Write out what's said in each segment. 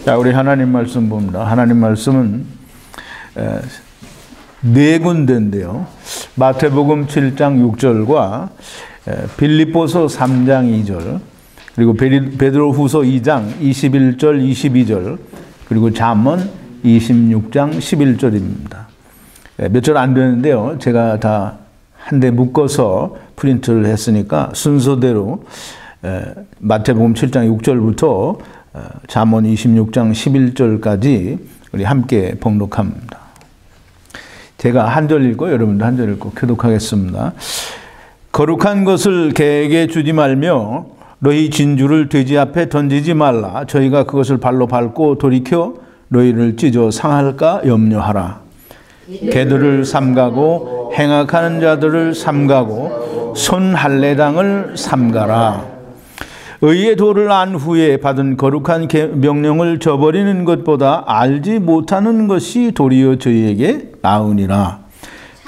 자, 우리 하나님 말씀 봅니다. 하나님 말씀은 네 군데인데요. 마태복음 7장 6절과 빌립보서 3장 2절, 그리고 베드로후서 2장 21절 22절, 그리고 잠언 26장 11절입니다. 몇 절 안 되는데요. 제가 다 한 대 묶어서 프린트를 했으니까 순서대로 마태복음 7장 6절부터 잠언 26장 11절까지 우리 함께 봉독합니다. 제가 한 절 읽고 여러분도 한 절 읽고 교독하겠습니다. 거룩한 것을 개에게 주지 말며 너희 진주를 돼지 앞에 던지지 말라. 저희가 그것을 발로 밟고 돌이켜 너희를 찢어 상할까 염려하라. 개들을 삼가고 행악하는 자들을 삼가고 손 할례당을 삼가라. 의의 도를 안 후에 받은 거룩한 명령을 저버리는 것보다 알지 못하는 것이 도리어 저희에게 나으니라.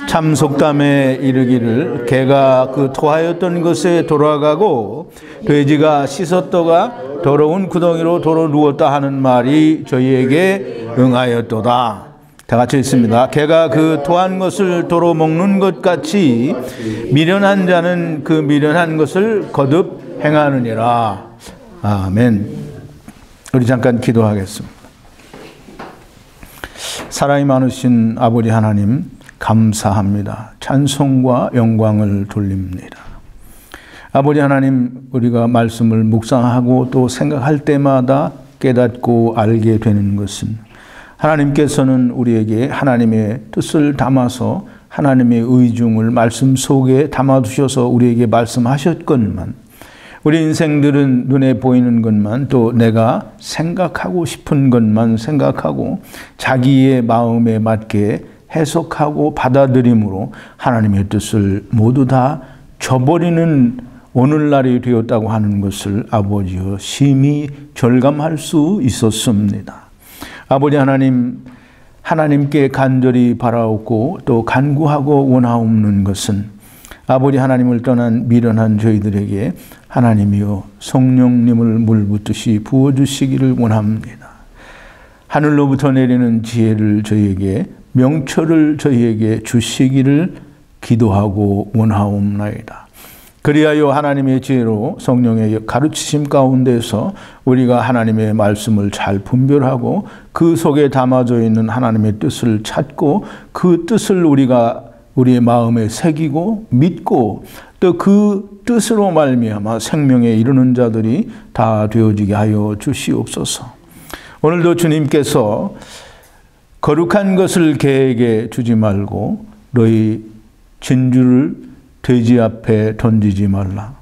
참 속담에 이르기를 개가 그 토하였던 것에 돌아가고 돼지가 씻었다가 더러운 구덩이로 도로 누웠다 하는 말이 저희에게 응하였도다. 다 같이 읽습니다. 개가 그 토한 것을 도로 먹는 것 같이 미련한 자는 그 미련한 것을 거듭 행하느니라. 아멘. 우리 잠깐 기도하겠습니다. 사랑이 많으신 아버지 하나님, 감사합니다. 찬송과 영광을 돌립니다. 아버지 하나님, 우리가 말씀을 묵상하고 또 생각할 때마다 깨닫고 알게 되는 것은 하나님께서는 우리에게 하나님의 뜻을 담아서 하나님의 의중을 말씀 속에 담아두셔서 우리에게 말씀하셨건만, 우리 인생들은 눈에 보이는 것만, 또 내가 생각하고 싶은 것만 생각하고 자기의 마음에 맞게 해석하고 받아들임으로 하나님의 뜻을 모두 다 저버리는 오늘날이 되었다고 하는 것을 아버지여 심히 절감할 수 있었습니다. 아버지 하나님, 하나님께 간절히 바라옵고 또 간구하고 원하옵는 것은 아버지 하나님을 떠난 미련한 저희들에게 하나님이여 성령님을 물붓듯이 부어주시기를 원합니다. 하늘로부터 내리는 지혜를 저희에게, 명철을 저희에게 주시기를 기도하고 원하옵나이다. 그리하여 하나님의 지혜로 성령의 가르치심 가운데서 우리가 하나님의 말씀을 잘 분별하고 그 속에 담아져 있는 하나님의 뜻을 찾고 그 뜻을 우리가 우리의 마음에 새기고 믿고 또 그 뜻으로 말미암아 생명에 이르는 자들이 다 되어지게 하여 주시옵소서. 오늘도 주님께서 거룩한 것을 개에게 주지 말고 너희 진주를 돼지 앞에 던지지 말라.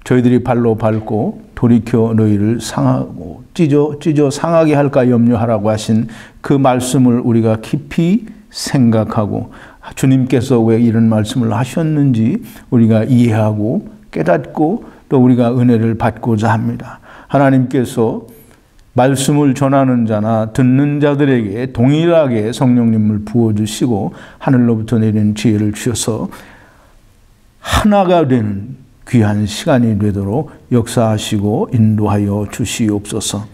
저희들이 발로 밟고 돌이켜 너희를 상하고 찢어 상하게 할까 염려하라고 하신 그 말씀을 우리가 깊이 생각하고 주님께서 왜 이런 말씀을 하셨는지 우리가 이해하고 깨닫고 또 우리가 은혜를 받고자 합니다. 하나님께서 말씀을 전하는 자나 듣는 자들에게 동일하게 성령님을 부어주시고 하늘로부터 내린 지혜를 주셔서 하나가 되는 귀한 시간이 되도록 역사하시고 인도하여 주시옵소서.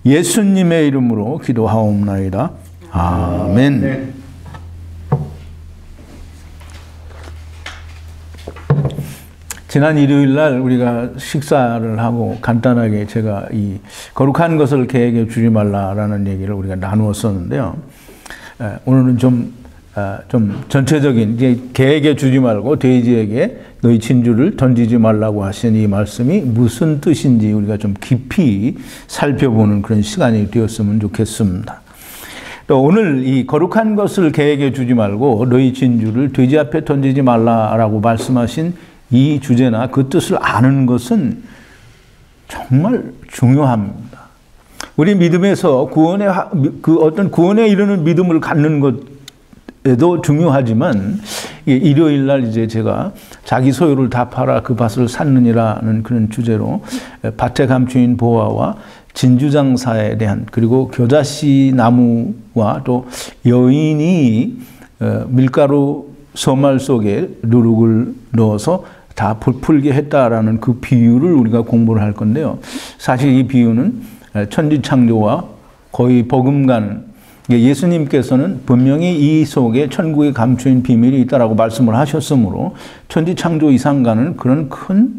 예수님의 이름으로 기도하옵나이다. 아멘. 지난 일요일 날 우리가 식사를 하고 간단하게 제가 이 거룩한 것을 개에게 주지 말라라는 얘기를 우리가 나누었었는데요. 오늘은 좀 전체적인, 이제 개에게 주지 말고 돼지에게 너희 진주를 던지지 말라고 하신 이 말씀이 무슨 뜻인지 우리가 좀 깊이 살펴보는 그런 시간이 되었으면 좋겠습니다. 또 오늘 이 거룩한 것을 개에게 주지 말고 너희 진주를 돼지 앞에 던지지 말라라고 말씀하신 이 주제나 그 뜻을 아는 것은 정말 중요합니다. 우리 믿음에서 어떤 구원에 이르는 믿음을 갖는 것에도 중요하지만, 일요일 날 이제 제가 자기 소유를 다 팔아 그 밭을 샀느니라는 그런 주제로 밭의 감추인 보화와 진주장사에 대한, 그리고 겨자씨 나무와 또 여인이 밀가루 소말 속에 누룩을 넣어서 다 부풀게 했다라는 그 비유를 우리가 공부를 할 건데요. 사실 이 비유는 천지창조와 거의 버금가는, 예수님께서는 분명히 이 속에 천국에 감추인 비밀이 있다라고 말씀을 하셨으므로 천지창조 이상 가는 그런 큰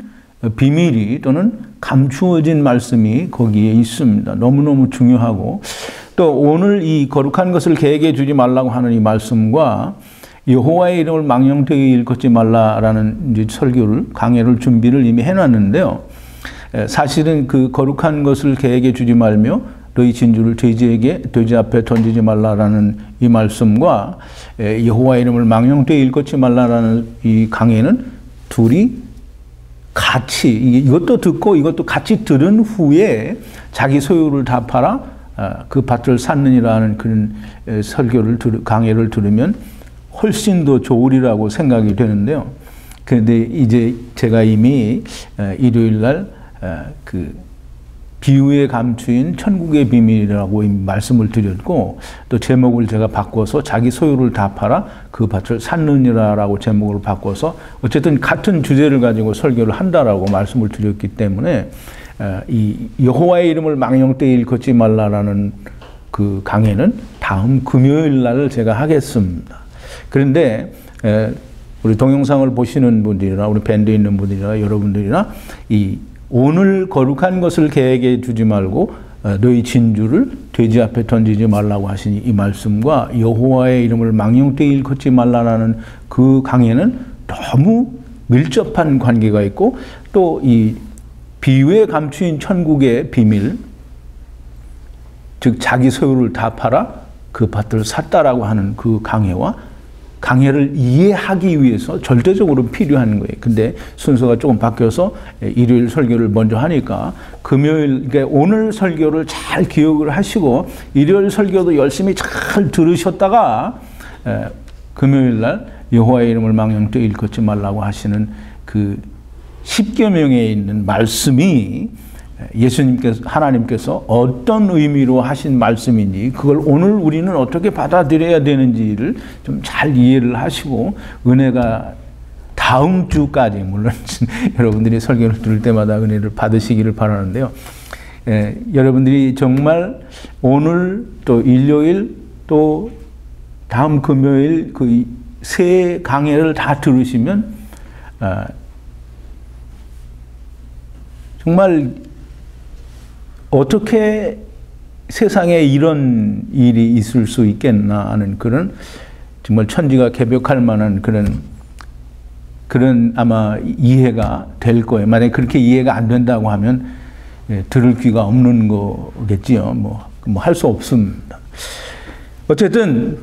비밀이 또는 감추어진 말씀이 거기에 있습니다. 너무너무 중요하고, 또 오늘 이 거룩한 것을 계획해 주지 말라고 하는 이 말씀과 여호와의 이름을 망령되이 일컫지 말라라는 이제 설교를, 강해를 준비를 이미 해놨는데요. 사실은 그 거룩한 것을 계획해 주지 말며 너희 진주를 돼지 앞에 던지지 말라라는 이 말씀과 여호와의 이름을 망령되이 일컫지 말라라는 이 강해는 둘이 같이, 이것도 듣고 이것도 같이 들은 후에 자기 소유를 다 팔아 그 밭을 샀느니라는 그런 강해를 들으면 훨씬 더 좋으리라고 생각이 되는데요. 그런데 이제 제가 이미 일요일 날 그 비유에 감추인 천국의 비밀이라고 말씀을 드렸고, 또 제목을 제가 바꿔서 자기 소유를 다 팔아 그 밭을 샀느니라라고 제목을 바꿔서 어쨌든 같은 주제를 가지고 설교를 한다라고 말씀을 드렸기 때문에 이 여호와의 이름을 망령되이 일컫지 말라라는 그 강해는 다음 금요일 날 제가 하겠습니다. 그런데 우리 동영상을 보시는 분들이나 우리 밴드에 있는 분들이나 여러분들이나 이 오늘 거룩한 것을 계획해 주지 말고 너희 진주를 돼지 앞에 던지지 말라고 하신 이 말씀과 여호와의 이름을 망령되이 일컫지 말라라는 그 강해는 너무 밀접한 관계가 있고, 또 이 비유에 감추인 천국의 비밀, 즉 자기 소유를 다 팔아 그 밭을 샀다라고 하는 그 강해를 이해하기 위해서 절대적으로 필요한 거예요. 근데 순서가 조금 바뀌어서 일요일 설교를 먼저 하니까 금요일, 그러니까 오늘 설교를 잘 기억을 하시고 일요일 설교도 열심히 잘 들으셨다가 금요일 날 여호와의 이름을 망령되이 일컫지 말라고 하시는 그 10계명에 있는 말씀이 하나님께서 어떤 의미로 하신 말씀인지, 그걸 오늘 우리는 어떻게 받아들여야 되는지를 좀 잘 이해를 하시고, 은혜가 다음 주까지, 물론 여러분들이 설교를 들을 때마다 은혜를 받으시기를 바라는데요. 여러분들이 정말 오늘 또 일요일 또 다음 금요일 그 세 강해를 다 들으시면 정말 어떻게 세상에 이런 일이 있을 수 있겠나 하는 그런, 정말 천지가 개벽할 만한 그런 아마 이해가 될 거예요. 만약에 그렇게 이해가 안 된다고 하면 들을 귀가 없는 거겠지요. 뭐 할 수 없습니다. 어쨌든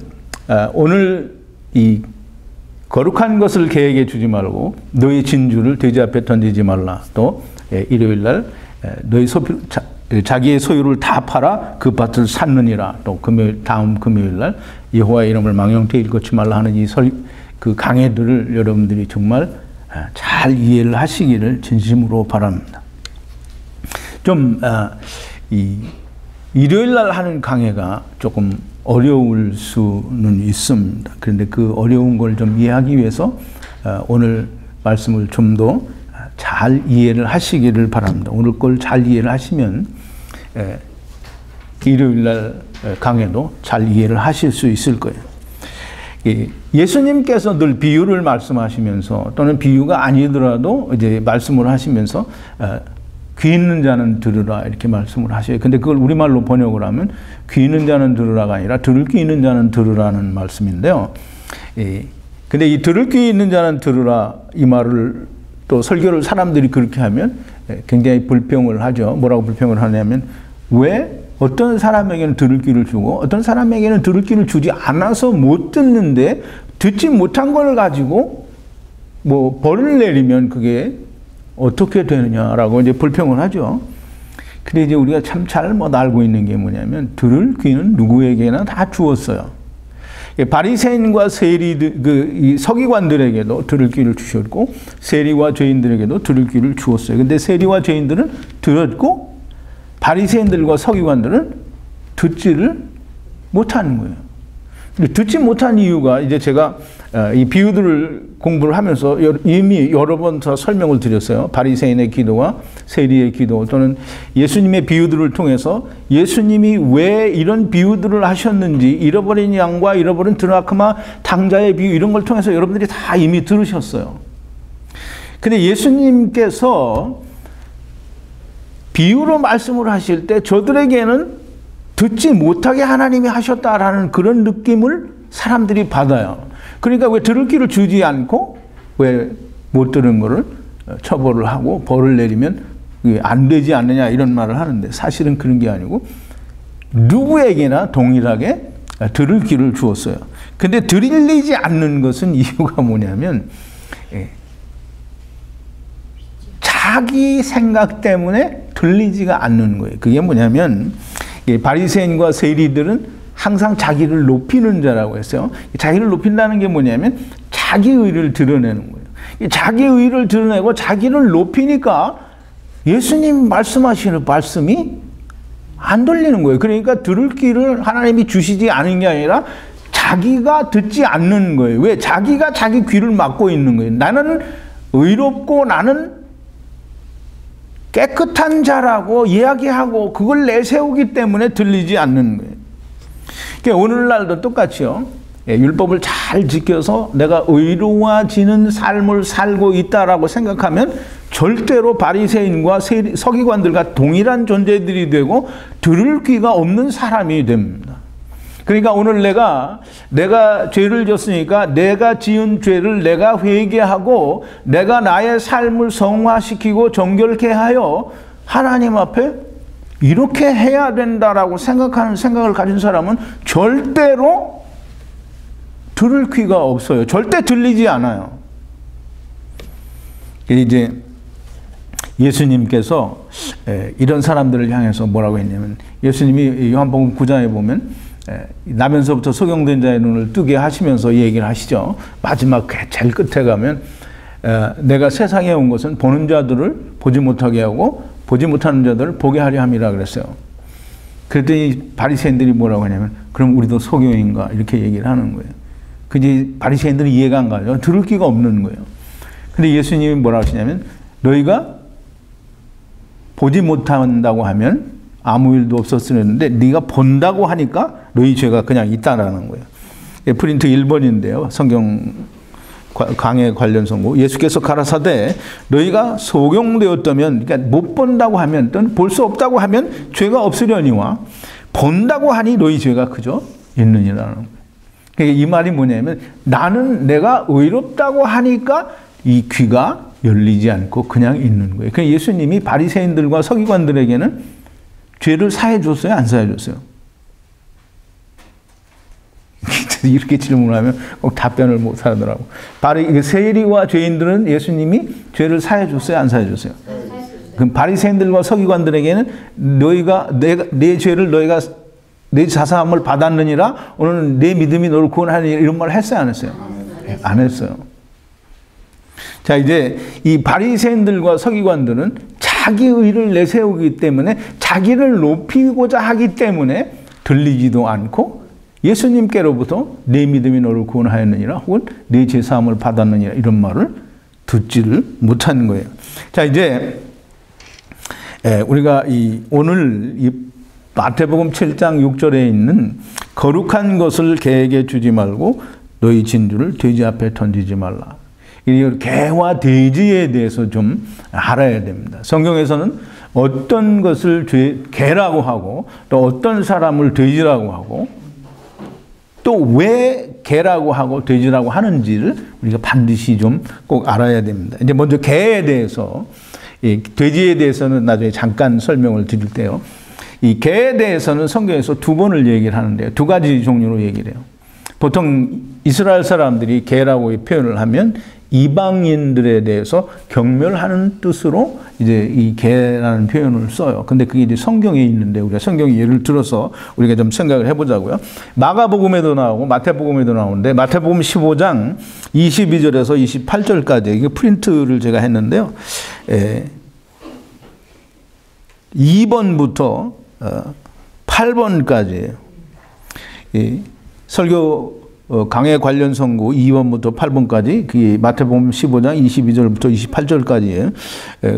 오늘 이 거룩한 것을 계획해 주지 말고 너희 진주를 돼지 앞에 던지지 말라. 또 일요일 날 너희 자기의 소유를 다 팔아 그 밭을 샀느니라. 또 다음 금요일 날 여호와의 이름을 망령되이 일컫지 말라 하는 그 강해들을 여러분들이 정말 잘 이해를 하시기를 진심으로 바랍니다. 좀 일요일 날 하는 강해가 조금 어려울 수는 있습니다. 그런데 그 어려운 걸 좀 이해하기 위해서 오늘 말씀을 좀 더 잘 이해를 하시기를 바랍니다. 오늘 걸 잘 이해를 하시면 일요일 날 강해도 잘 이해를 하실 수 있을 거예요. 예수님께서 늘 비유를 말씀하시면서, 또는 비유가 아니더라도 이제 말씀을 하시면서 귀 있는 자는 들으라 이렇게 말씀을 하셔요. 근데 그걸 우리말로 번역을 하면 귀 있는 자는 들으라가 아니라 들을 귀 있는 자는 들으라는 말씀인데요. 근데 이 들을 귀 있는 자는 들으라 이 말을 또 설교를 사람들이 그렇게 하면 굉장히 불평을 하죠. 뭐라고 불평을 하냐면, 왜 어떤 사람에게는 들을 귀를 주고 어떤 사람에게는 들을 귀를 주지 않아서 못 듣는데, 듣지 못한 걸 가지고 뭐 벌을 내리면 그게 어떻게 되느냐라고 이제 불평을 하죠. 근데 이제 우리가 참 잘못 알고 있는 게 뭐냐면, 들을 귀는 누구에게나 다 주었어요. 바리새인과 세리, 서기관들에게도 들을 귀를 주셨고, 세리와 죄인들에게도 들을 귀를 주었어요. 근데 세리와 죄인들은 들었고, 바리새인들과 서기관들은 듣지를 못하는 거예요. 근데 듣지 못한 이유가, 이제 제가 이 비유들을 공부를 하면서 이미 여러 번 더 설명을 드렸어요. 바리새인의 기도와 세리의 기도 또는 예수님의 비유들을 통해서 예수님이 왜 이런 비유들을 하셨는지 잃어버린 양과 잃어버린 드라크마 당자의 비유 이런 걸 통해서 여러분들이 다 이미 들으셨어요. 근데 예수님께서 비유로 말씀을 하실 때 저들에게는 듣지 못하게 하나님이 하셨다라는 그런 느낌을 사람들이 받아요. 그러니까 왜 들을 귀를 주지 않고 왜 못 들은 거를 처벌을 하고 벌을 내리면 안 되지 않느냐 이런 말을 하는데 사실은 그런 게 아니고 누구에게나 동일하게 들을 귀를 주었어요. 근데 들리지 않는 것은 이유가 뭐냐면 자기 생각 때문에 들리지가 않는 거예요. 그게 뭐냐면 바리새인과 세리들은 항상 자기를 높이는 자라고 했어요. 자기를 높인다는 게 뭐냐면 자기 의를 드러내는 거예요. 자기 의를 드러내고 자기를 높이니까 예수님 말씀하시는 말씀이 안 들리는 거예요. 그러니까 들을 귀를 하나님이 주시지 않은 게 아니라 자기가 듣지 않는 거예요. 왜? 자기가 자기 귀를 막고 있는 거예요. 나는 의롭고 나는 깨끗한 자라고 이야기하고 그걸 내세우기 때문에 들리지 않는 거예요. 그러니까 오늘날도 똑같이요. 율법을 잘 지켜서 내가 의로워지는 삶을 살고 있다라고 생각하면 절대로 바리새인과 서기관들과 동일한 존재들이 되고 들을 귀가 없는 사람이 됩니다. 그러니까 오늘 내가 죄를 졌으니까 내가 지은 죄를 내가 회개하고 내가 나의 삶을 성화시키고 정결케 하여 하나님 앞에 이렇게 해야 된다라고 생각하는 생각을 가진 사람은 절대로 들을 귀가 없어요. 절대 들리지 않아요. 이제 예수님께서 이런 사람들을 향해서 뭐라고 했냐면 예수님이 요한복음 9장에 보면 나면서부터 소경된 자의 눈을 뜨게 하시면서 얘기를 하시죠. 마지막 제일 끝에 가면 내가 세상에 온 것은 보는 자들을 보지 못하게 하고 보지 못하는 자들을 보게 하려 함이라 그랬어요. 그랬더니 바리새인들이 뭐라고 하냐면 그럼 우리도 소경인가 이렇게 얘기를 하는 거예요. 그지 바리새인들은 이해가 안 가죠. 들을 귀가 없는 거예요. 근데 예수님이 뭐라고 하시냐면 너희가 보지 못한다고 하면 아무 일도 없었으는데 네가 본다고 하니까 너희 죄가 그냥 있다라는 거예요. 프린트 1번인데요. 성경 강해 관련 선고. 예수께서 가라사대 너희가 소경되었다면 그러니까 못 본다고 하면 또는 볼 수 없다고 하면 죄가 없으려니와 본다고 하니 너희 죄가 그저 있느니라는 거예요. 그러니까 이 말이 뭐냐면 나는 내가 의롭다고 하니까 이 귀가 열리지 않고 그냥 있는 거예요. 그러니까 예수님이 바리새인들과 서기관들에게는 죄를 사해 줬어요? 안 사해 줬어요? 이렇게 질문하면 꼭 답변을 못 하더라고. 세리와 죄인들은 예수님이 죄를 사해 줬어요? 안 사해 줬어요? 그럼 바리새인들과 서기관들에게는 너희가 내 죄를 너희가 내 자사함을 받았느니라 오늘은 내 믿음이 너를 구원하니 이런 말을 했어요? 안 했어요? 안 했어요. 자 이제 이 바리새인들과 서기관들은 자기 의를 내세우기 때문에 자기를 높이고자 하기 때문에 들리지도 않고 예수님께로부터 내 믿음이 너를 구원하였느니라 혹은 내 죄사함을 받았느니라 이런 말을 듣지를 못하는 거예요. 자 이제 우리가 오늘 이 마태복음 7장 6절에 있는 거룩한 것을 개에게 주지 말고 너희 진주를 돼지 앞에 던지지 말라. 이 개와 돼지에 대해서 좀 알아야 됩니다. 성경에서는 어떤 것을 개라고 하고 또 어떤 사람을 돼지라고 하고 또 왜 개라고 하고 돼지라고 하는지를 우리가 반드시 좀 꼭 알아야 됩니다. 이제 먼저 개에 대해서 돼지에 대해서는 나중에 잠깐 설명을 드릴 때요. 이 개에 대해서는 성경에서 두 번을 얘기를 하는데요. 두 가지 종류로 얘기를 해요. 보통 이스라엘 사람들이 개라고 표현을 하면 이방인들에 대해서 경멸하는 뜻으로 이제 이 개라는 표현을 써요. 근데 그게 이제 성경에 있는데 우리가 성경 예를 들어서 우리가 좀 생각을 해보자고요. 마가복음에도 나오고 마태복음에도 나오는데 마태복음 15장 22절에서 28절까지 이게 프린트를 제가 했는데요. 2번부터 8번까지예요. 설교 강해 관련 선구 2번부터 8번까지 그 마태복음 15장 22절부터 28절까지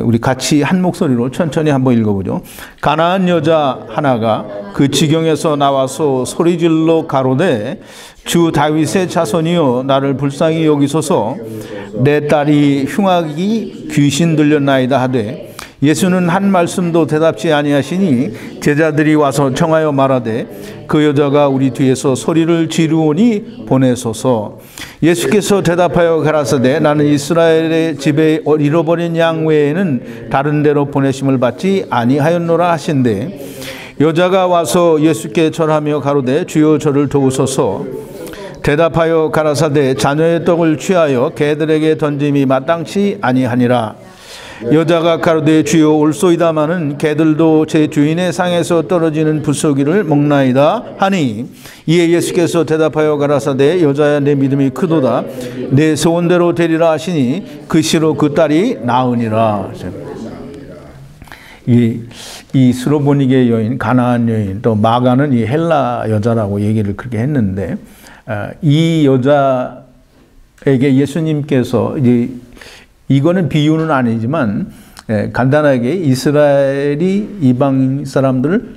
우리 같이 한 목소리로 천천히 한번 읽어보죠. 가나안 여자 하나가 그 지경에서 나와서 소리질러 가로되 주 다윗의 자손이여 나를 불쌍히 여기소서 내 딸이 흉악이 귀신 들렸나이다 하되 예수는 한 말씀도 대답지 아니하시니 제자들이 와서 청하여 말하되 그 여자가 우리 뒤에서 소리를 지르오니 보내소서. 예수께서 대답하여 가라사대 나는 이스라엘의 집에 잃어버린 양 외에는 다른 데로 보내심을 받지 아니하였노라 하신대 여자가 와서 예수께 절하며 가로되 주여 저를 도우소서. 대답하여 가라사대 자녀의 떡을 취하여 개들에게 던짐이 마땅치 아니하니라. 여자가 가로되 주여 올소이다마는 개들도 제 주인의 상에서 떨어지는 붓소기를 먹나이다 하니 이에 예수께서 대답하여 가라사대 여자야 내 믿음이 크도다 내 소원대로 되리라 하시니 그 시로 그 딸이 나으니라. 이 스로보니게 여인, 가나안 여인, 또 마가는 이 헬라 여자라고 얘기를 그렇게 했는데 이 여자에게 예수님께서 이거는 비유는 아니지만 간단하게 이스라엘이 이방 사람들을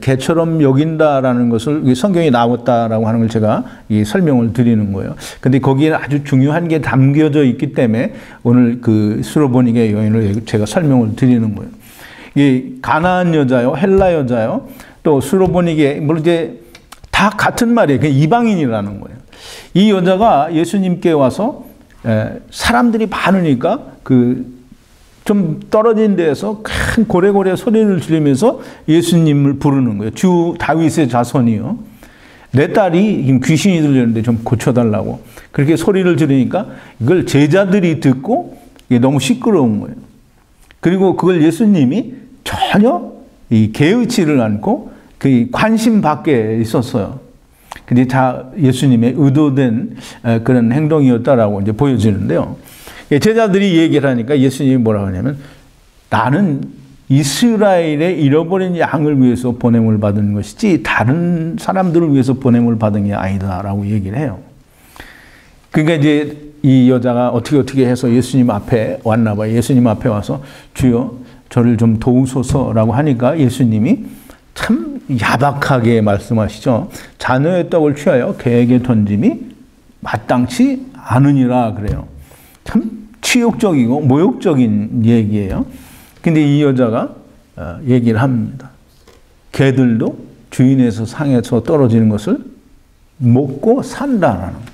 개처럼 여긴다라는 것을 성경에 나왔다라고 하는 걸 제가 이 설명을 드리는 거예요. 근데 거기에 아주 중요한 게 담겨져 있기 때문에 오늘 그 스로보니게 여인을 제가 설명을 드리는 거예요. 이 가나안 여자요, 헬라 여자요, 또 스로보니게 물론 이제 다 같은 말이에요. 그냥 이방인이라는 거예요. 이 여자가 예수님께 와서 사람들이 많으니까 그 좀 떨어진 데에서 큰 고래고래 소리를 지르면서 예수님을 부르는 거예요. 주 다윗의 자손이요. 내 딸이 귀신이 들렸는데 좀 고쳐달라고. 그렇게 소리를 지르니까 이걸 제자들이 듣고 이게 너무 시끄러운 거예요. 그리고 그걸 예수님이 전혀 개의치를 않고 그 관심 밖에 있었어요. 근데 다 예수님의 의도된 그런 행동이었다라고 이제 보여지는데요. 제자들이 얘기를 하니까 예수님이 뭐라고 하냐면 나는 이스라엘의 잃어버린 양을 위해서 보냄을 받은 것이지 다른 사람들을 위해서 보냄을 받은 게 아니다라고 얘기를 해요. 그러니까 이제 이 여자가 어떻게 해서 예수님 앞에 왔나 봐요. 예수님 앞에 와서 주여 저를 좀 도우소서라고 하니까 예수님이 참 야박하게 말씀하시죠. 자녀의 떡을 취하여 개에게 던짐이 마땅치 않으니라 그래요. 참 치욕적이고 모욕적인 얘기예요. 근데 이 여자가 얘기를 합니다. 개들도 주인에서 상에서 떨어지는 것을 먹고 산다라는 거예요.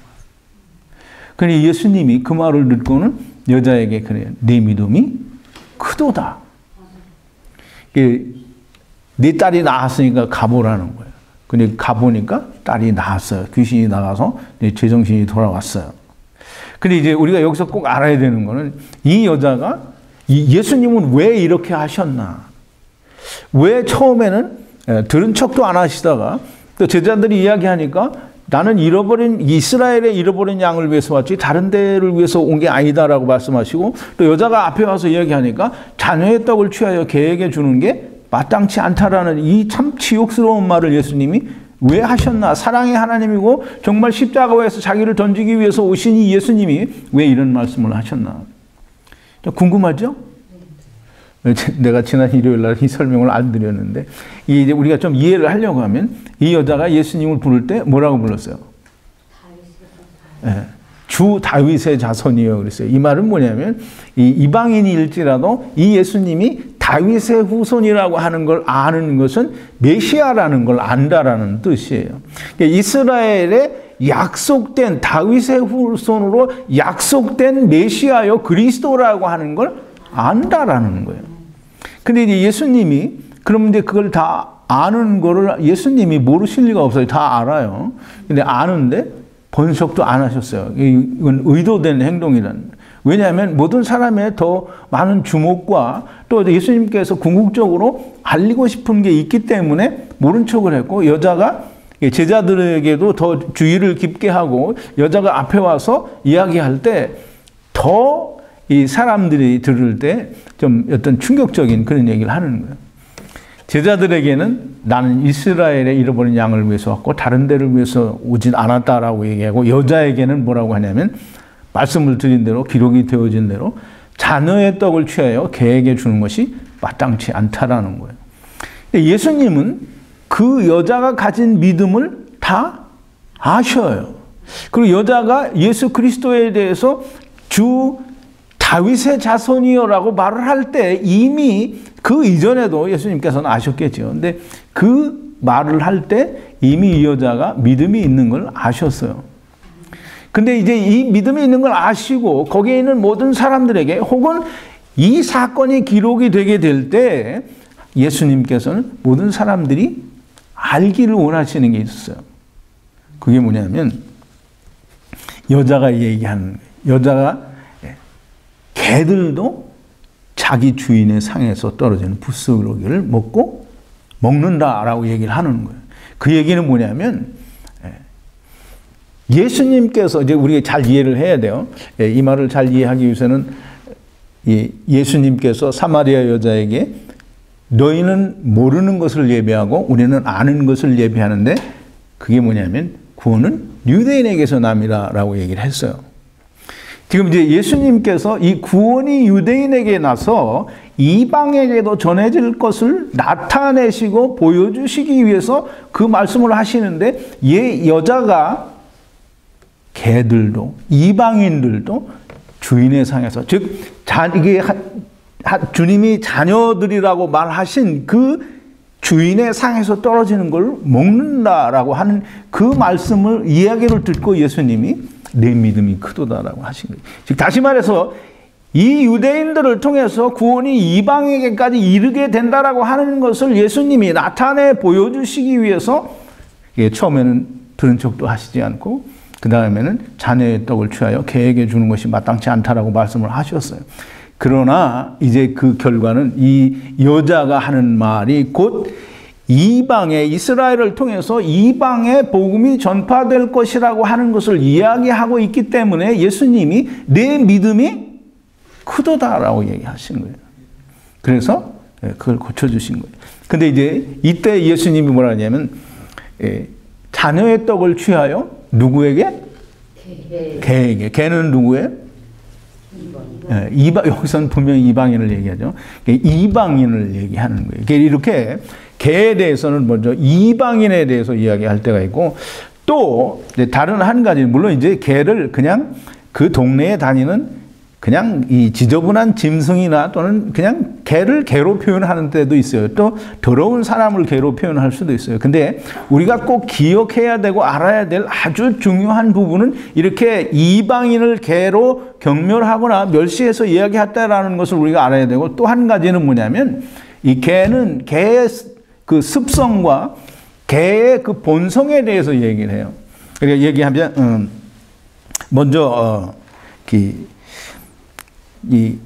그런데 예수님이 그 말을 듣고는 여자에게 그래요. 내 믿음이 크도다. 네 딸이 나았으니까 가보라는 거예요. 근데 가보니까 딸이 나았어요. 귀신이 나가서 제정신이 돌아왔어요. 근데 이제 우리가 여기서 꼭 알아야 되는 거는 이 여자가 예수님은 왜 이렇게 하셨나? 왜 처음에는 들은 척도 안 하시다가 또 제자들이 이야기하니까 나는 이스라엘의 잃어버린 양을 위해서 왔지 다른 데를 위해서 온 게 아니다라고 말씀하시고 또 여자가 앞에 와서 이야기하니까 자녀의 떡을 취하여 개에게 주는 게 마땅치 않다라는 이 참 치욕스러운 말을 예수님이 왜 하셨나? 사랑의 하나님이고 정말 십자가에서 자기를 던지기 위해서 오신 이 예수님이 왜 이런 말씀을 하셨나? 궁금하죠? 내가 지난 일요일 날 이 설명을 안 드렸는데 이제 우리가 좀 이해를 하려고 하면 이 여자가 예수님을 부를 때 뭐라고 불렀어요? 주 다윗의 자손이요 그랬어요. 이 말은 뭐냐면 이 이방인일지라도 이 예수님이 다윗의 후손이라고 하는 걸 아는 것은 메시아라는 걸 안다라는 뜻이에요. 이스라엘의 약속된 다윗의 후손으로 약속된 메시아요 그리스도라고 하는 걸 안다라는 거예요. 근데 이제 예수님이 그러면 이제 그걸 다 아는 거를 예수님이 모르실 리가 없어요. 다 알아요. 근데 아는데 번석도 안 하셨어요. 이건 의도된 행동이라는. 왜냐하면 모든 사람의 더 많은 주목과 또 예수님께서 궁극적으로 알리고 싶은 게 있기 때문에 모른 척을 했고 여자가 제자들에게도 더 주의를 깊게 하고 여자가 앞에 와서 이야기할 때 더 이 사람들이 들을 때 좀 어떤 충격적인 그런 얘기를 하는 거예요. 제자들에게는 나는 이스라엘의 잃어버린 양을 위해서 왔고 다른 데를 위해서 오진 않았다라고 얘기하고, 여자에게는 뭐라고 하냐면 말씀을 드린 대로, 기록이 되어진 대로 자녀의 떡을 취하여 개에게 주는 것이 마땅치 않다라는 거예요. 예수님은 그 여자가 가진 믿음을 다 아셔요. 그리고 여자가 예수 그리스도에 대해서 주 다윗의 자손이요라고 말을 할 때 이미 그 이전에도 예수님께서는 아셨겠죠. 근데 그 말을 할 때 이미 이 여자가 믿음이 있는 걸 아셨어요. 근데 이제 이 믿음이 있는 걸 아시고 거기에 있는 모든 사람들에게, 혹은 이 사건이 기록이 되게 될 때 예수님께서는 모든 사람들이 알기를 원하시는 게 있었어요. 그게 뭐냐면 여자가 얘기하는 거예요. 여자가 개들도 자기 주인의 상에서 떨어지는 부스러기를 먹는다라고 얘기를 하는 거예요. 그 얘기는 뭐냐면 예수님께서, 이제 우리가 잘 이해를 해야 돼요. 이 말을 잘 이해하기 위해서는 예수님께서 사마리아 여자에게 너희는 모르는 것을 예배하고 우리는 아는 것을 예배하는데 그게 뭐냐면 구원은 유대인에게서 남이라라고 얘기를 했어요. 지금 이제 예수님께서 이 구원이 유대인에게 나서 이방에게도 전해질 것을 나타내시고 보여주시기 위해서 그 말씀을 하시는데, 여자가 개들도 이방인들도 주인의 상에서, 즉 이게 주님이 자녀들이라고 말하신 그 주인의 상에서 떨어지는 걸 먹는다라고 하는 그 말씀을, 이야기를 듣고 예수님이 내 믿음이 크도다라고 하신 거예요. 즉 다시 말해서 이 유대인들을 통해서 구원이 이방에게까지 이르게 된다라고 하는 것을 예수님이 나타내 보여주시기 위해서, 처음에는 들은 척도 하시지 않고 그 다음에는 자녀의 떡을 취하여 개에게 주는 것이 마땅치 않다라고 말씀을 하셨어요. 그러나 이제 그 결과는 이 여자가 하는 말이 곧 이방의, 이스라엘을 통해서 이방의 복음이 전파될 것이라고 하는 것을 이야기하고 있기 때문에 예수님이 내 믿음이 크도다라고 얘기하신 거예요. 그래서 그걸 고쳐주신 거예요. 근데 이제 이때 예수님이 뭐라 하냐면 자녀의 떡을 취하여 누구에게? 개에게. 개는 누구예요? 여기서는 분명히 이방인을 얘기하죠. 이방인을 얘기하는 거예요. 이렇게 개에 대해서는 먼저 이방인에 대해서 이야기할 때가 있고, 또 다른 한 가지, 물론 이제 개를 그냥 그 동네에 다니는 그냥 이 지저분한 짐승이나 또는 그냥 개를 개로 표현하는 때도 있어요. 또 더러운 사람을 개로 표현할 수도 있어요. 근데 우리가 꼭 기억해야 되고 알아야 될 아주 중요한 부분은 이렇게 이방인을 개로 경멸하거나 멸시해서 이야기했다라는 것을 우리가 알아야 되고, 또 한 가지는 뭐냐면 이 개는 개의 그 습성과 개의 그 본성에 대해서 얘기를 해요. 그러니까 얘기하면 먼저 이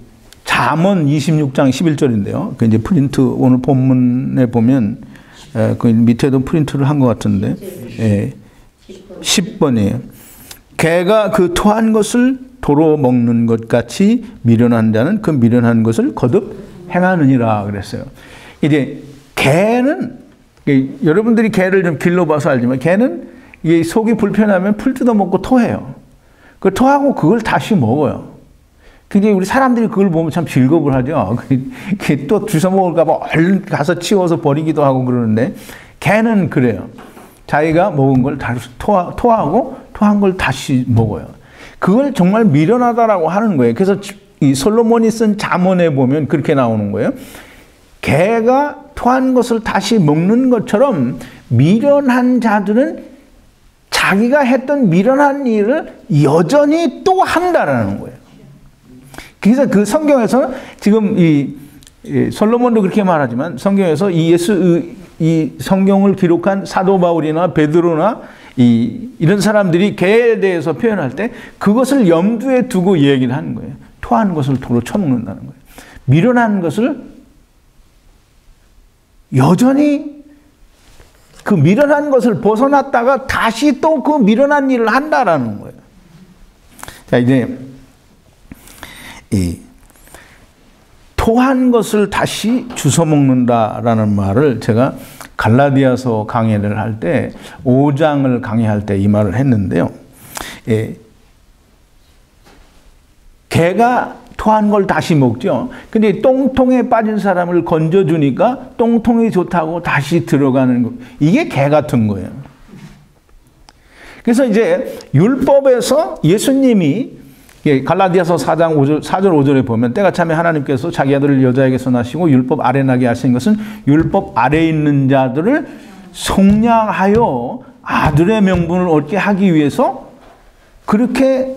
잠언 26장 11절인데요. 그 이제 프린트, 오늘 본문에 보면 그 밑에도 프린트를 한 것 같은데 10번이에요. 개가 그 토한 것을 도로 먹는 것 같이 미련한 자는 그 미련한 것을 거듭 행하느니라 그랬어요. 이제 개는, 여러분들이 개를 좀 길러봐서 알지만 개는 이게 속이 불편하면 풀 뜯어먹고 토해요. 그 토하고 그걸 다시 먹어요. 굉장히 우리 사람들이 그걸 보면 참 즐거움을 하죠. 또 주워 먹을까 봐 얼른 가서 치워서 버리기도 하고 그러는데, 개는 그래요. 자기가 먹은 걸 다시 토하고 토한 걸 다시 먹어요. 그걸 정말 미련하다라고 하는 거예요. 그래서 이 솔로몬이 쓴 잠언에 보면 그렇게 나오는 거예요. 개가 토한 것을 다시 먹는 것처럼 미련한 자들은 자기가 했던 미련한 일을 여전히 또 한다라는 거예요. 그래서 그 성경에서는 지금 이 솔로몬도 그렇게 말하지만 성경에서 이 성경을 기록한 사도 바울이나 베드로나 이런 사람들이 개에 대해서 표현할 때 그것을 염두에 두고 얘기를 하는 거예요. 토한 것을 도로 쳐먹는다는 거예요. 미련한 것을 여전히 그 미련한 것을 벗어났다가 다시 또 그 미련한 일을 한다라는 거예요. 자, 이제 토한 것을 다시 주워 먹는다라는 말을 제가 갈라디아서 강의를 할 때 5장을 강의할 때 이 말을 했는데요. 개가 토한 걸 다시 먹죠. 근데 똥통에 빠진 사람을 건져주니까 똥통이 좋다고 다시 들어가는 거. 이게 개 같은 거예요. 그래서 이제 율법에서 예수님이 갈라디아서 4장 5절, 4절 5절에 보면 때가 차면 하나님께서 자기 아들을 여자에게서 낳으시고 율법 아래 나게 하신 것은 율법 아래에 있는 자들을 속량하여 아들의 명분을 얻게 하기 위해서 그렇게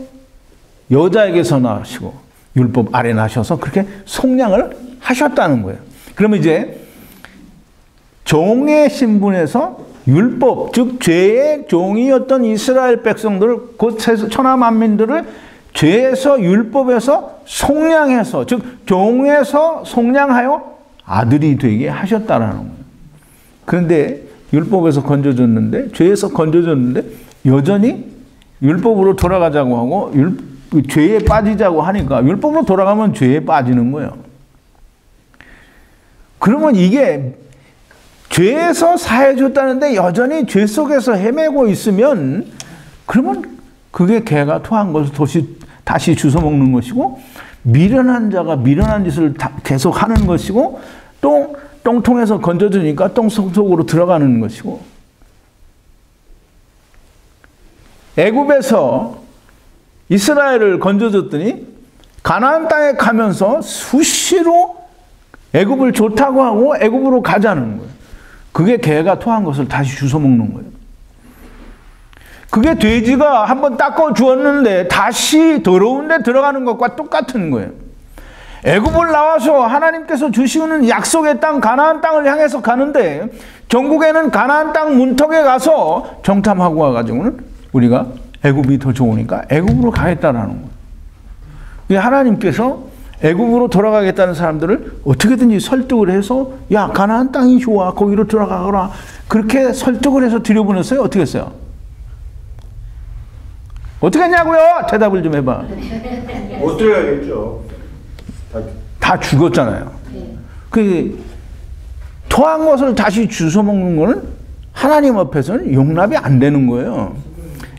여자에게서 낳으시고 율법 아래 나셔서 그렇게 속량을 하셨다는 거예요. 그러면 이제 종의 신분에서 율법, 즉 죄의 종이었던 이스라엘 백성들을 곧 천하 만민들을 죄에서 율법에서 속량해서 즉 종에서 속량하여 아들이 되게 하셨다라는 거예요. 그런데 율법에서 건져줬는데 죄에서 건져줬는데 여전히 율법으로 돌아가자고 하고 죄에 빠지자고 하니까 율법으로 돌아가면 죄에 빠지는 거예요. 그러면 이게 죄에서 사해줬다는데 여전히 죄 속에서 헤매고 있으면 그러면 그게 개가 토한 것을 다시 주워 먹는 것이고 미련한 자가 미련한 짓을 계속 하는 것이고 똥통에서 건져주니까 똥속 속으로 들어가는 것이고 애굽에서 이스라엘을 건져줬더니 가나안 땅에 가면서 수시로 애굽을 좋다고 하고 애굽으로 가자는 거예요. 그게 개가 토한 것을 다시 주워 먹는 거예요. 그게 돼지가 한번 닦아 주었는데 다시 더러운 데 들어가는 것과 똑같은 거예요. 애굽을 나와서 하나님께서 주시는 약속의 땅 가나안 땅을 향해서 가는데 전국에는 가나안 땅 문턱에 가서 정탐하고 와가지고는 우리가 애굽이 더 좋으니까 애굽으로 가겠다라는 거예요. 하나님께서 애굽으로 돌아가겠다는 사람들을 어떻게든지 설득을 해서 야 가나안 땅이 좋아 거기로 들어가거라 그렇게 설득을 해서 들여보냈어요. 어떻게 했어요? 어떻게 했냐고요? 대답을 좀 해봐. 못 들어가겠죠. 다 죽었잖아요. 그 토한 것을 다시 주워 먹는 거는 하나님 앞에서는 용납이 안 되는 거예요.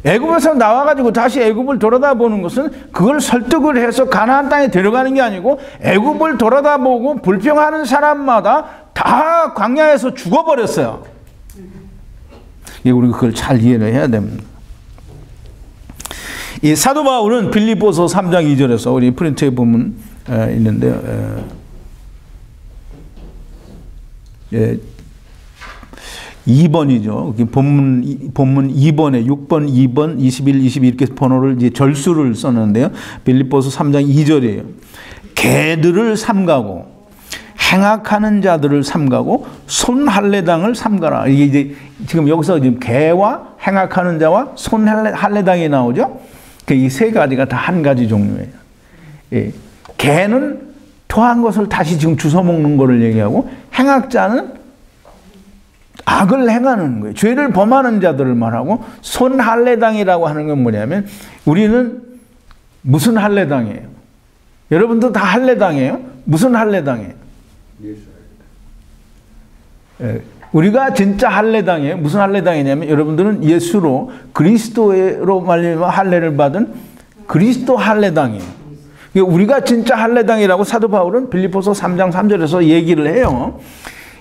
애굽에서 나와가지고 다시 애굽을 돌아다보는 것은 그걸 설득을 해서 가나안 땅에 들어가는 게 아니고 애굽을 돌아다보고 불평하는 사람마다 다 광야에서 죽어버렸어요. 우리가 그걸 잘 이해를 해야 됩니다. 이 사도 바울은 빌립보서 3장 2절에서 우리 프린트에 보면 있는데요. 2번이죠. 본문 2번에 6번, 2번, 21, 22 이렇게 번호를 이제 절수를 썼는데요. 빌립보서 3장 2절이에요. 개들을 삼가고 행악하는 자들을 삼가고 손할례당을 삼가라. 이게 이제 지금 여기서 지금 개와 행악하는 자와 손할례당이 나오죠. 이 세 가지가 다 한 가지 종류예요. 예. 개는 토한 것을 다시 지금 주워 먹는 거를 얘기하고 행악자는 악을 행하는 거예요. 죄를 범하는 자들을 말하고 손할례당이라고 하는 건 뭐냐면 우리는 무슨 할례당이에요? 여러분도 다 할례당이에요? 무슨 할례당이에요? 예. 우리가 진짜 할례당이에요. 무슨 할례당이냐면 여러분들은 예수로 그리스도로 말미암아 할례를 받은 그리스도 할례당이에요. 우리가 진짜 할례당이라고 사도 바울은 빌립보서 3장 3절에서 얘기를 해요.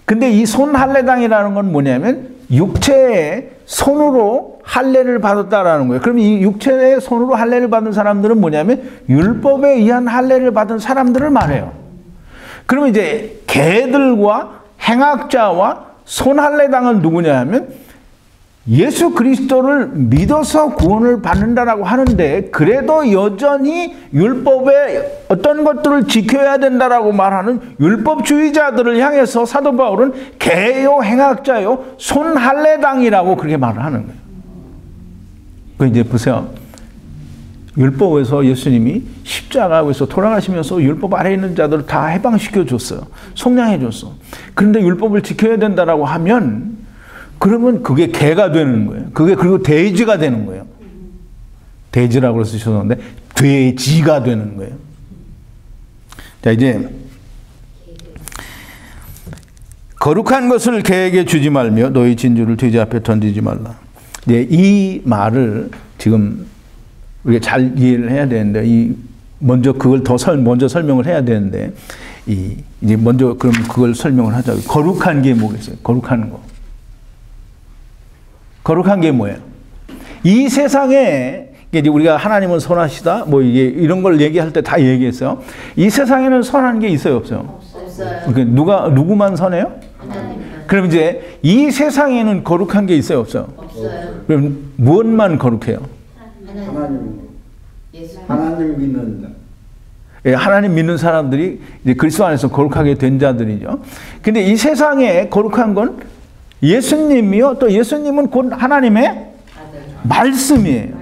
근데 이 손할례당이라는 건 뭐냐면 육체의 손으로 할례를 받았다라는 거예요. 그럼 이 육체의 손으로 할례를 받은 사람들은 뭐냐면 율법에 의한 할례를 받은 사람들을 말해요. 그러면 이제 개들과 행악자와 손할례당은 누구냐 하면 예수 그리스도를 믿어서 구원을 받는다라고 하는데 그래도 여전히 율법의 어떤 것들을 지켜야 된다라고 말하는 율법주의자들을 향해서 사도 바울은 개요 행악자요 손할례당이라고 그렇게 말을 하는 거예요. 그 이제 보세요. 율법에서 예수님이 십자가에서 돌아가시면서 율법 아래에 있는 자들을 다 해방시켜 줬어요. 속량해 줬어. 그런데 율법을 지켜야 된다라고 하면 그러면 그게 개가 되는 거예요. 그게 그리고 돼지가 되는 거예요. 돼지라고 쓰셨는데 돼지가 되는 거예요. 자 이제 거룩한 것을 개에게 주지 말며 너희 진주를 돼지 앞에 던지지 말라. 네, 이 말을 지금 우리가 잘 이해를 해야 되는데, 먼저 그걸 먼저 설명을 해야 되는데, 이제 먼저 그럼 그걸 설명을 하자고요. 거룩한 게 뭐겠어요? 거룩한 거. 거룩한 게 뭐예요? 이 세상에 이제 우리가 하나님은 선하시다, 뭐 이게 이런 걸 얘기할 때 다 얘기했어요. 이 세상에는 선한 게 있어요, 없어요? 없어요. 누구만 선해요? 하나님. 그럼 이제 이 세상에는 거룩한 게 있어요, 없어요? 없어요. 그럼 무엇만 거룩해요? 하나님 믿는. 예, 하나님 믿는 사람들이 이제 그리스도 안에서 거룩하게 된 자들이죠. 근데 이 세상에 거룩한 건 예수님이요, 또 예수님은 곧 하나님의 말씀이에요.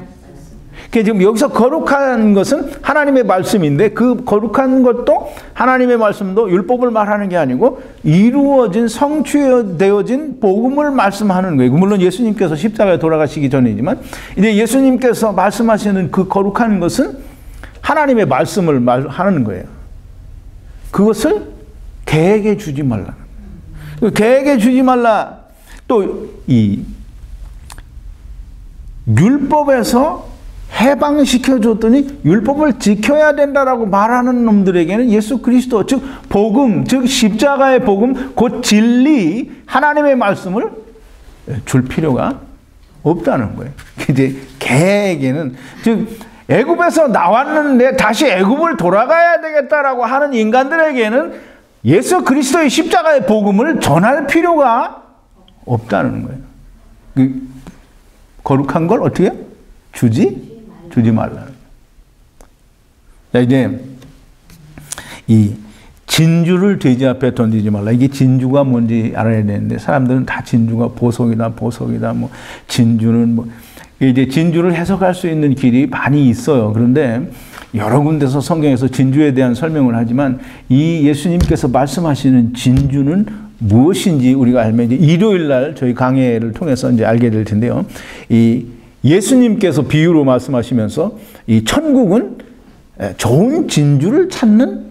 그러니까 지금 여기서 거룩한 것은 하나님의 말씀인데, 그 거룩한 것도 하나님의 말씀도 율법을 말하는 게 아니고 이루어진 성취되어진 복음을 말씀하는 거예요. 물론 예수님께서 십자가에 돌아가시기 전이지만 이제 예수님께서 말씀하시는 그 거룩한 것은 하나님의 말씀을 말하는 거예요. 그것을 개에게 주지 말라. 개에게 주지 말라. 또 이 율법에서 해방시켜 줬더니 율법을 지켜야 된다라고 말하는 놈들에게는 예수 그리스도, 즉 복음, 즉 십자가의 복음, 곧 진리, 하나님의 말씀을 줄 필요가 없다는 거예요. 이제 개에게는, 즉 애굽에서 나왔는데 다시 애굽을 돌아가야 되겠다라고 하는 인간들에게는 예수 그리스도의 십자가의 복음을 전할 필요가 없다는 거예요. 거룩한 걸 어떻게 해요? 주지 말라. 자, 이제 이 진주를 돼지 앞에 던지지 말라. 이게 진주가 뭔지 알아야 되는데, 사람들은 다 진주가 보석이다, 뭐 진주는 뭐, 이제 진주를 해석할 수 있는 길이 많이 있어요. 그런데 여러 군데서 성경에서 진주에 대한 설명을 하지만, 이 예수님께서 말씀하시는 진주는 무엇인지 우리가 알면 이제 일요일 날 저희 강해를 통해서 이제 알게 될 텐데요. 이 예수님께서 비유로 말씀하시면서 이 천국은 좋은 진주를 찾는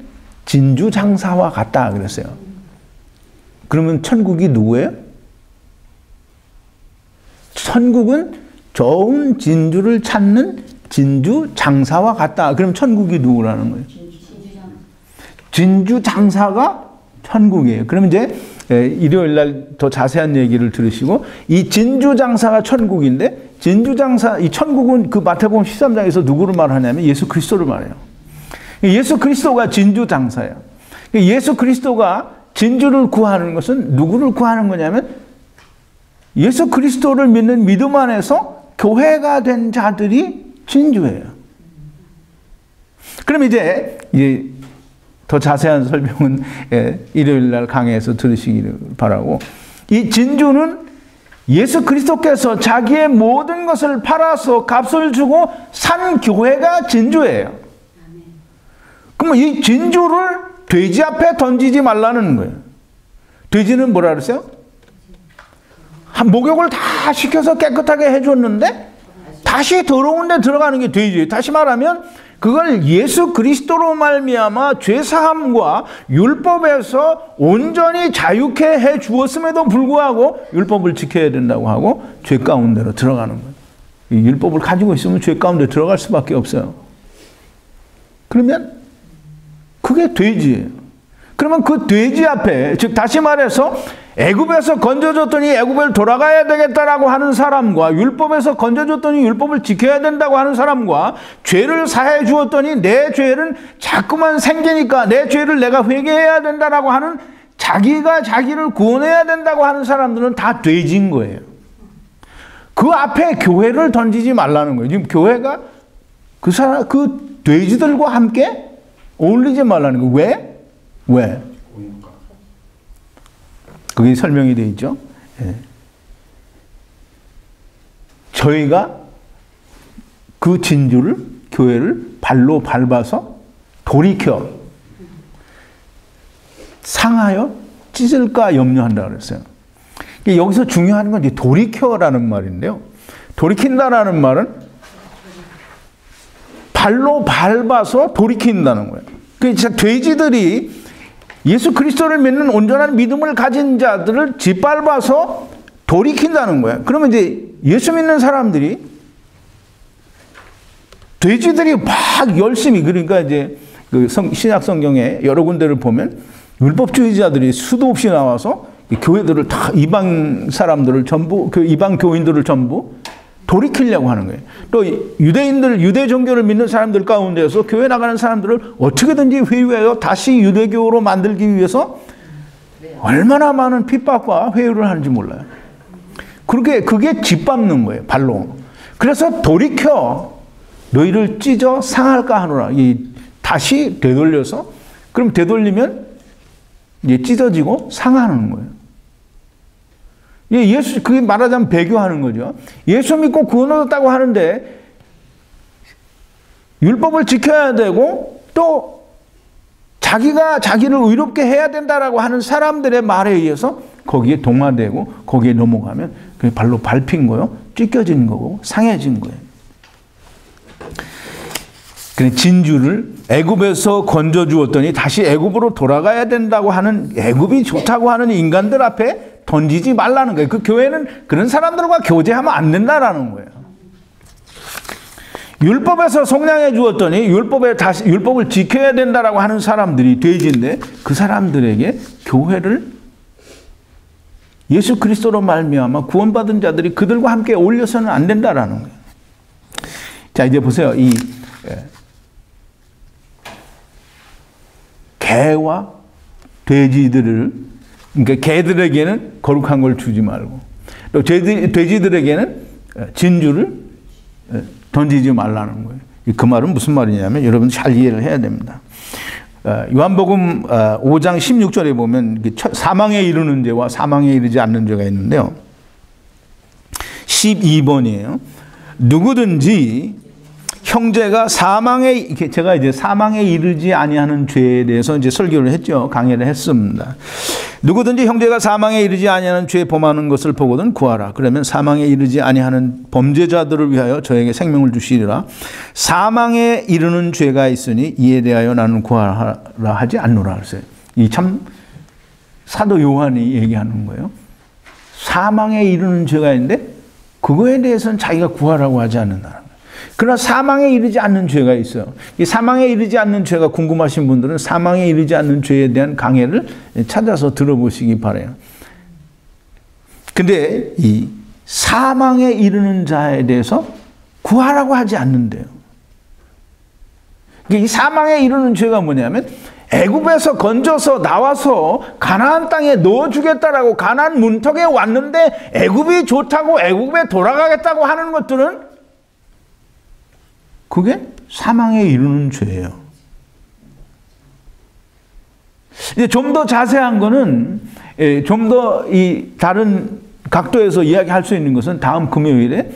진주 장사와 같다 그랬어요. 그러면 천국이 누구예요? 천국은 좋은 진주를 찾는 진주 장사와 같다. 그럼 천국이 누구라는 거예요? 진주 장사가 천국이에요. 그럼 이제 일요일 날 더 자세한 얘기를 들으시고, 이 진주 장사가 천국인데, 진주 장사, 이 천국은 그 마태복음 13장에서 누구를 말하냐면 예수 그리스도를 말해요. 예수 그리스도가 진주 장사예요. 예수 그리스도가 진주를 구하는 것은 누구를 구하는 거냐면 예수 그리스도를 믿는 믿음 안에서 교회가 된 자들이 진주예요. 그럼 이제 더 자세한 설명은 일요일 날 강의에서 들으시기를 바라고, 이 진주는 예수 그리스도께서 자기의 모든 것을 팔아서 값을 주고 산 교회가 진주예요. 그러면 이 진주를 돼지 앞에 던지지 말라는 거예요. 돼지는 뭐라 그랬어요? 목욕을 다 시켜서 깨끗하게 해줬는데 다시 더러운 데 들어가는 게 돼지예요. 다시 말하면 그걸 예수 그리스도로 말미암아 죄사함과 율법에서 온전히 자유케 해 주었음에도 불구하고 율법을 지켜야 된다고 하고 죄 가운데로 들어가는 거예요. 이 율법을 가지고 있으면 죄 가운데 들어갈 수밖에 없어요. 그러면 그게 돼지예요. 그러면 그 돼지 앞에, 즉 다시 말해서 애굽에서 건져줬더니 애굽을 돌아가야 되겠다라고 하는 사람과, 율법에서 건져줬더니 율법을 지켜야 된다고 하는 사람과, 죄를 사해 주었더니 내 죄는 자꾸만 생기니까 내 죄를 내가 회개해야 된다라고 하는, 자기가 자기를 구원해야 된다고 하는 사람들은 다 돼지인 거예요. 그 앞에 교회를 던지지 말라는 거예요. 지금 교회가 그 돼지들과 함께 어울리지 말라는 거예요. 왜? 그게 설명이 되어 있죠. 저희가 그 진주를, 교회를 발로 밟아서 돌이켜 상하여 찢을까 염려한다 그랬어요. 여기서 중요한 건 이제 돌이켜라는 말인데요. 돌이킨다라는 말은 발로 밟아서 돌이킨다는 거예요. 그러니까 돼지들이 예수 그리스도를 믿는 온전한 믿음을 가진 자들을 짓밟아서 돌이킨다는 거야. 그러면 이제 예수 믿는 사람들이 돼지들이 막 열심히, 그러니까 이제 그 신약 성경에 여러 군데를 보면 율법주의자들이 수도 없이 나와서 교회들을 다 이방 사람들을 전부, 그 이방 교인들을 전부 돌이키려고 하는 거예요. 또 유대인들, 유대 종교를 믿는 사람들 가운데서 교회 나가는 사람들을 어떻게든지 회유하여 다시 유대교로 만들기 위해서 얼마나 많은 핍박과 회유를 하는지 몰라요. 그게 짓밟는 거예요, 발로. 그래서 돌이켜 너희를 찢어 상할까 하노라. 다시 되돌려서, 그럼 되돌리면 이제 찢어지고 상하는 거예요. 예수, 그게 말하자면 배교하는 거죠. 예수 믿고 구원 얻었다고 하는데 율법을 지켜야 되고 또 자기가 자기를 의롭게 해야 된다라고 하는 사람들의 말에 의해서 거기에 동화되고 거기에 넘어가면 그게 발로 밟힌 거요, 찢겨진 거고 상해진 거예요. 그래, 진주를 애굽에서 건져 주었더니 다시 애굽으로 돌아가야 된다고 하는, 애굽이 좋다고 하는 인간들 앞에 던지지 말라는 거예요. 그 교회는 그런 사람들과 교제하면 안 된다라는 거예요. 율법에서 속량해 주었더니 율법을 지켜야 된다라고 하는 사람들이 돼지인데 그 사람들에게 교회를 예수 그리스도로 말미암아 구원받은 자들이 그들과 함께 올려서는 안 된다라는 거예요. 자, 이제 보세요. 이 개와 돼지들을, 그러니까 개들에게는 거룩한 걸 주지 말고 또 돼지들에게는 진주를 던지지 말라는 거예요. 그 말은 무슨 말이냐면 여러분 잘 이해를 해야 됩니다. 요한복음 5장 16절에 보면 사망에 이르는 죄와 사망에 이르지 않는 죄가 있는데요. 12번이에요. 누구든지 형제가 사망에, 제가 이제 사망에 이르지 아니하는 죄에 대해서 이제 설교를 했죠. 강의를 했습니다. 누구든지 형제가 사망에 이르지 아니하는 죄에 범하는 것을 보거든 구하라. 그러면 사망에 이르지 아니하는 범죄자들을 위하여 저에게 생명을 주시리라. 사망에 이르는 죄가 있으니 이에 대하여 나는 구하라 하지 않노라 그랬어요. 이 참 사도 요한이 얘기하는 거예요. 사망에 이르는 죄가 있는데 그거에 대해서는 자기가 구하라고 하지 않는다. 그러나 사망에 이르지 않는 죄가 있어요. 이 사망에 이르지 않는 죄가 궁금하신 분들은 사망에 이르지 않는 죄에 대한 강해를 찾아서 들어보시기 바라요. 근데 이 사망에 이르는 자에 대해서 구하라고 하지 않는데요. 이 사망에 이르는 죄가 뭐냐면 애굽에서 건져서 나와서 가나안 땅에 넣어주겠다라고 가나안 문턱에 왔는데 애굽이 좋다고 애굽에 돌아가겠다고 하는 것들은 그게 사망에 이르는 죄예요. 이제 좀 더 자세한 거는 좀 더 이 다른 각도에서 이야기할 수 있는 것은 다음 금요일에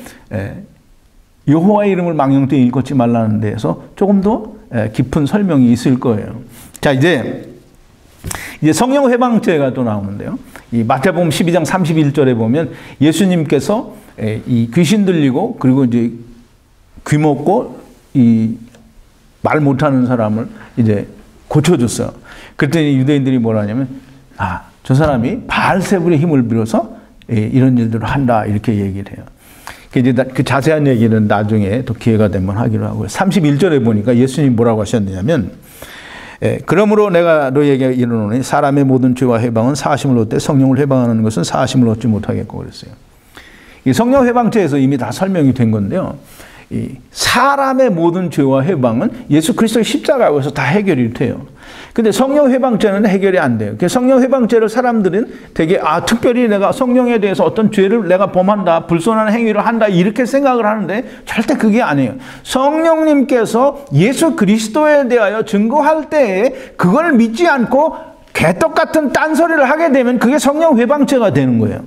여호와의 이름을 망령되이 일컫지 말라는 데에서 조금 더 깊은 설명이 있을 거예요. 자, 이제 성령 회방죄가 또 나오는데요. 이 마태복음 12장 31절에 보면 예수님께서 이 귀신 들리고 그리고 이제 귀 먹고 이 말 못하는 사람을 이제 고쳐줬어요. 그랬더니 유대인들이 뭐라 하냐면, 저 사람이 바알세불의 힘을 빌어서 이런 일들을 한다, 이렇게 얘기를 해요. 이제 그 자세한 얘기는 나중에 또 기회가 되면 하기로 하고요. 31절에 보니까 예수님이 뭐라고 하셨냐면, 그러므로 내가 너희에게 이르노니 사람의 모든 죄와 해방은 사하심을 얻되 성령을 해방하는 것은 사하심을 얻지 못하겠고 그랬어요. 이 성령 해방죄에서 이미 다 설명이 된 건데요. 이 사람의 모든 죄와 해방은 예수 그리스도의 십자가에서 다 해결이 돼요. 근데 성령 해방죄는 해결이 안 돼요. 성령 해방죄를 사람들은 되게 특별히 내가 성령에 대해서 어떤 죄를 내가 범한다, 불순한 행위를 한다, 이렇게 생각을 하는데 절대 그게 아니에요. 성령님께서 예수 그리스도에 대하여 증거할 때에 그걸 믿지 않고 개떡 같은 딴소리를 하게 되면 그게 성령 해방죄가 되는 거예요.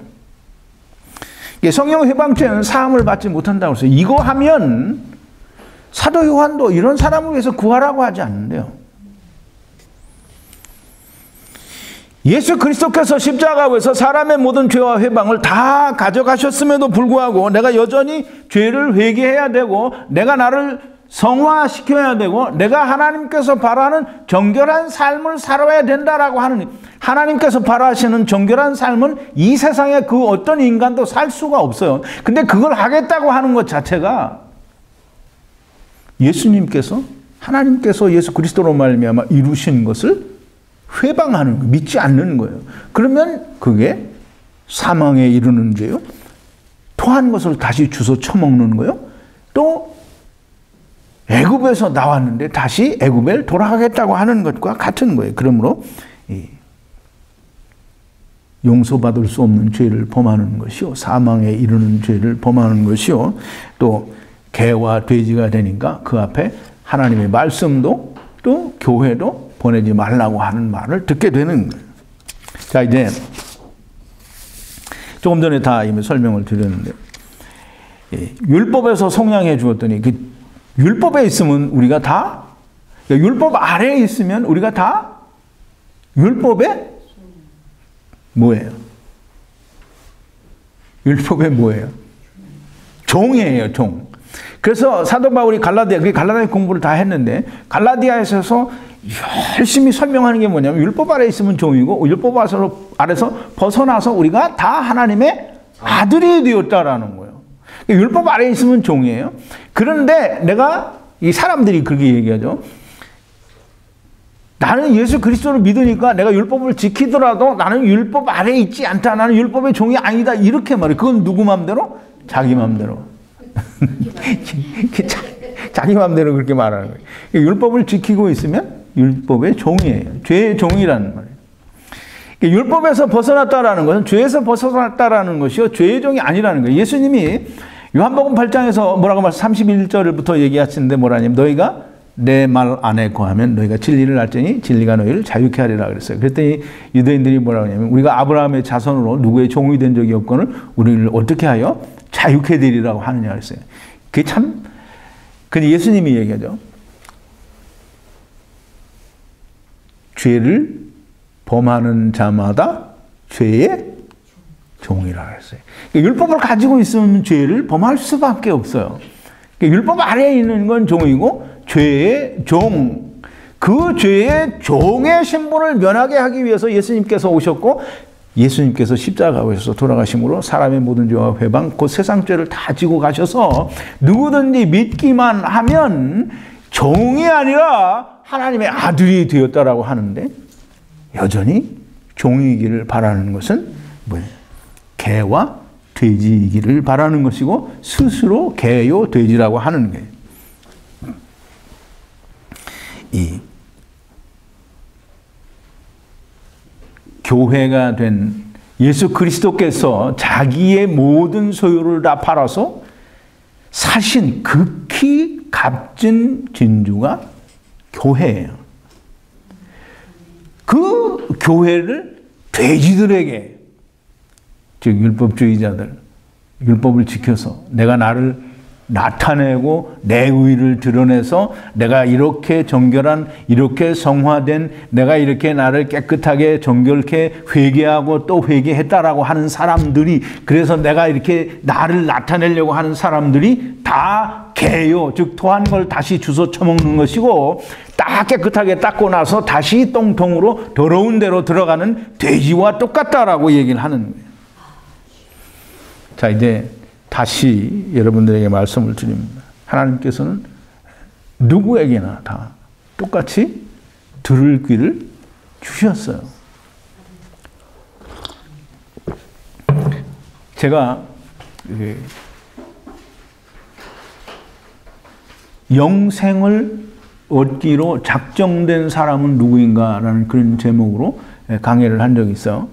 성령 해방죄는 사함을 받지 못한다고 해서 이거 하면 사도 요한도 이런 사람을 위해서 구하라고 하지 않는데요. 예수 그리스도께서 십자가에서 사람의 모든 죄와 회방을 다 가져가셨음에도 불구하고 내가 여전히 죄를 회개해야 되고 내가 나를 성화시켜야 되고 내가 하나님께서 바라는 정결한 삶을 살아야 된다라고 하는, 하나님께서 바라시는 정결한 삶은 이 세상에 그 어떤 인간도 살 수가 없어요. 근데 그걸 하겠다고 하는 것 자체가 예수님께서, 하나님께서 예수 그리스도로 말미암아 이루신 것을 회방하는 거예요. 믿지 않는 거예요. 그러면 그게 사망에 이르는 죄요. 토한 것을 다시 주워 처먹는 거예요. 또 애굽에서 나왔는데 다시 애굽에 돌아가겠다고 하는 것과 같은 거예요. 그러므로 용서받을 수 없는 죄를 범하는 것이요, 사망에 이르는 죄를 범하는 것이요, 또 개와 돼지가 되니까 그 앞에 하나님의 말씀도 또 교회도 보내지 말라고 하는 말을 듣게 되는 거예요. 자, 이제 조금 전에 다 이미 설명을 드렸는데, 율법에서 속량해 주었더니 그 율법에 있으면 우리가 다, 그러니까 율법 아래에 있으면 우리가 다 율법에 뭐예요? 율법에 뭐예요? 종이에요, 종. 그래서 사도 바울이 갈라디아 공부를 다 했는데, 갈라디아에서 열심히 설명하는 게 뭐냐면, 율법 아래에 있으면 종이고, 율법 아래서 벗어나서 우리가 다 하나님의 아들이 되었다라는 거예요. 율법 아래에 있으면 종이에요. 그런데 내가, 이 사람들이 그렇게 얘기하죠. 나는 예수 그리스도를 믿으니까 내가 율법을 지키더라도 나는 율법 아래에 있지 않다. 나는 율법의 종이 아니다. 이렇게 말해. 그건 누구 맘대로? 자기 맘대로. 자기 맘대로 그렇게 말하는 거예요. 율법을 지키고 있으면 율법의 종이에요. 죄의 종이라는 말이에요. 율법에서 벗어났다라는 것은 죄에서 벗어났다라는 것이요, 죄의 종이 아니라는 거예요. 예수님이 요한복음 8장에서 뭐라고 말씀 31절부터 얘기하시는데 뭐라냐면, 너희가 내 말 안에 거하면 너희가 진리를 알지니 진리가 너희를 자유케 하리라 그랬어요. 그랬더니 유대인들이 뭐라고 하냐면, 우리가 아브라함의 자손으로 누구의 종이 된 적이 없거늘 우리를 어떻게 하여 자유케 되리라고 하느냐 그랬어요. 그게 참, 근데 예수님이 얘기하죠. 죄를 범하는 자마다 죄의 종이라 그랬어요. 율법을 가지고 있으면 죄를 범할 수밖에 없어요. 율법 아래에 있는 건 종이고, 죄의 종, 그 죄의 종의 신분을 면하게 하기 위해서 예수님께서 오셨고, 예수님께서 십자가에 오셔서 돌아가심으로 사람의 모든 죄와 회방, 곧 세상 죄를 다 지고 가셔서 누구든지 믿기만 하면 종이 아니라 하나님의 아들이 되었다라고 하는데, 여전히 종이기를 바라는 것은 뭐예요? 개와 돼지이기를 바라는 것이고, 스스로 개요 돼지라고 하는 거예요. 이 교회가 된 예수 그리스도께서 자기의 모든 소유를 다 팔아서 사신 극히 값진 진주가 교회예요. 그 교회를 돼지들에게, 즉 율법주의자들, 율법을 지켜서 내가 나를 나타내고 내 의를 드러내서 내가 이렇게 정결한, 이렇게 성화된, 내가 이렇게 나를 깨끗하게 정결케 회개하고 또 회개했다라고 하는 사람들이, 그래서 내가 이렇게 나를 나타내려고 하는 사람들이 다 개요, 즉 토한 걸 다시 주워 처먹는 것이고, 딱 깨끗하게 닦고 나서 다시 똥통으로 더러운 데로 들어가는 돼지와 똑같다라고 얘기를 하는 거예요. 자, 이제 다시 여러분들에게 말씀을 드립니다. 하나님께서는 누구에게나 다 똑같이 들을 귀를 주셨어요. 제가 영생을 얻기로 작정된 사람은 누구인가라는 그런 제목으로 강의를 한 적이 있어요.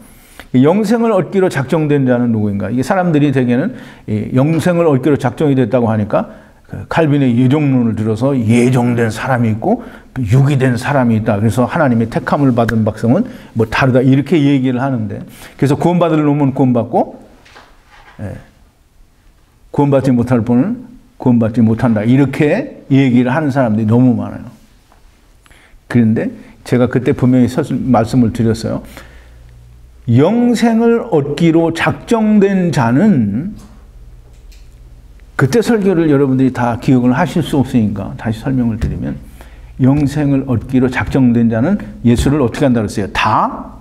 영생을 얻기로 작정된 자는 누구인가? 이게 사람들이 대개는 영생을 얻기로 작정이 됐다고 하니까 칼빈의 예정론을 들어서 예정된 사람이 있고 유기된 사람이 있다. 그래서 하나님의 택함을 받은 백성은 뭐 다르다, 이렇게 얘기를 하는데, 그래서 구원받을 놈은 구원받고 구원받지 못할 분은 구원받지 못한다, 이렇게 얘기를 하는 사람들이 너무 많아요. 그런데 제가 그때 분명히 말씀을 드렸어요. 영생을 얻기로 작정된 자는 그때 설교를 여러분들이 다 기억을 하실 수 없으니까 다시 설명을 드리면, 영생을 얻기로 작정된 자는 예수를 어떻게 한다고 했어요? 다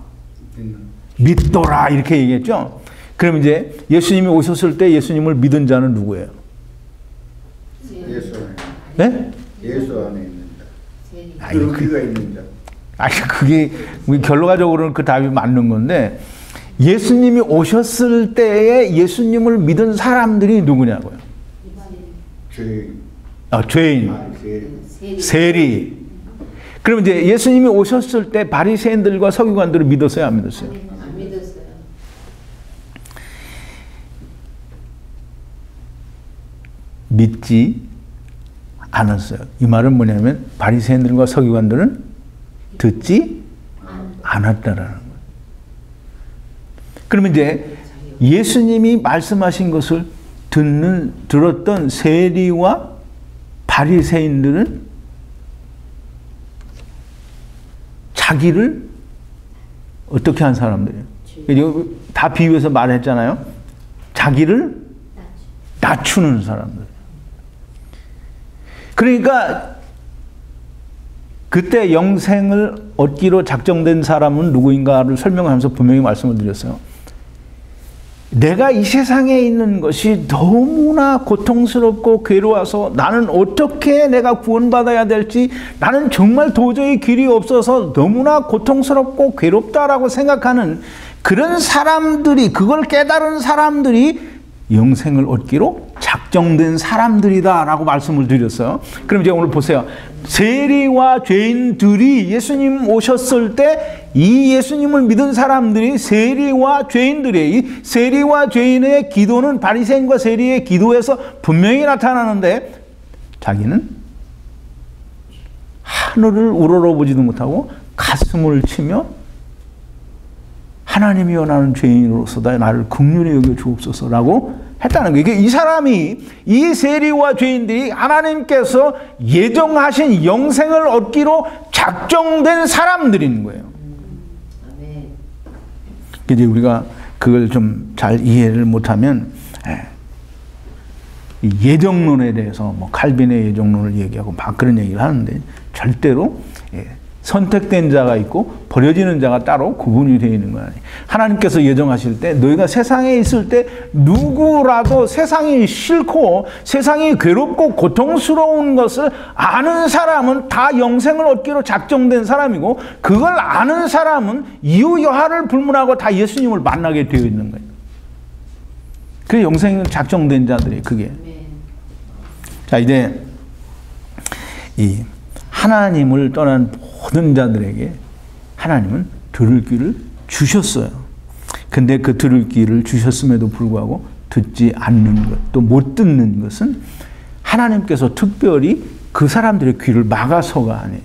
믿더라 이렇게 얘기했죠. 그럼 이제 예수님이 오셨을 때 예수님을 믿은 자는 누구예요? 예수 안에. 네? 예수 안에 있는 자. 그가 있는 자. 아니 그게 결과적으로는 그 답이 맞는 건데, 예수님이 오셨을 때에 예수님을 믿은 사람들이 누구냐고요? 죄인. 세리. 그럼 이제 예수님이 오셨을 때 바리새인들과 서기관들을 믿었어요, 안 믿었어요? 안 믿었어요. 믿지 않았어요. 이 말은 뭐냐면 바리새인들과 서기관들은 듣지 않았다라는 거예요. 그러면 이제 예수님이 말씀하신 것을 들었던 세리와 바리새인들은 자기를 어떻게 한 사람들이에요? 다 비유해서 말했잖아요. 자기를 낮추는 사람들. 그러니까 그때 영생을 얻기로 작정된 사람은 누구인가를 설명하면서 분명히 말씀을 드렸어요. 내가 이 세상에 있는 것이 너무나 고통스럽고 괴로워서 나는 어떻게 내가 구원받아야 될지, 나는 정말 도저히 길이 없어서 너무나 고통스럽고 괴롭다라고 생각하는 그런 사람들이, 그걸 깨달은 사람들이 영생을 얻기로 작정된 사람들이다라고 말씀을 드렸어요. 그럼 이제 오늘 보세요. 세리와 죄인들이 예수님 오셨을 때 이 예수님을 믿은 사람들이 세리와 죄인들이에요. 이 세리와 죄인의 기도는 바리새인과 세리의 기도에서 분명히 나타나는데, 자기는 하늘을 우러러보지도 못하고 가슴을 치며 하나님이여 나는 죄인으로서다 나를 긍휼히 여겨 주옵소서라고 했다는 거예요. 이 사람이, 이 세리와 죄인들이 하나님께서 예정하신 영생을 얻기로 작정된 사람들인 거예요. 이제 우리가 그걸 좀 잘 이해를 못하면 예정론에 대해서 뭐 칼빈의 예정론을 얘기하고 막 그런 얘기를 하는데, 절대로 선택된 자가 있고 버려지는 자가 따로 구분이 되어 있는 거 아니에요. 하나님께서 예정하실 때 너희가 세상에 있을 때 누구라도 세상이 싫고 세상이 괴롭고 고통스러운 것을 아는 사람은 다 영생을 얻기로 작정된 사람이고, 그걸 아는 사람은 이유 여하를 불문하고 다 예수님을 만나게 되어 있는 거예요. 그 영생을 작정된 자들이 그게. 자, 이제 이 하나님을 떠난 모든 자들에게 하나님은 들을 귀를 주셨어요. 근데 그 들을 귀를 주셨음에도 불구하고 듣지 않는 것, 또 못 듣는 것은 하나님께서 특별히 그 사람들의 귀를 막아서가 아니에요.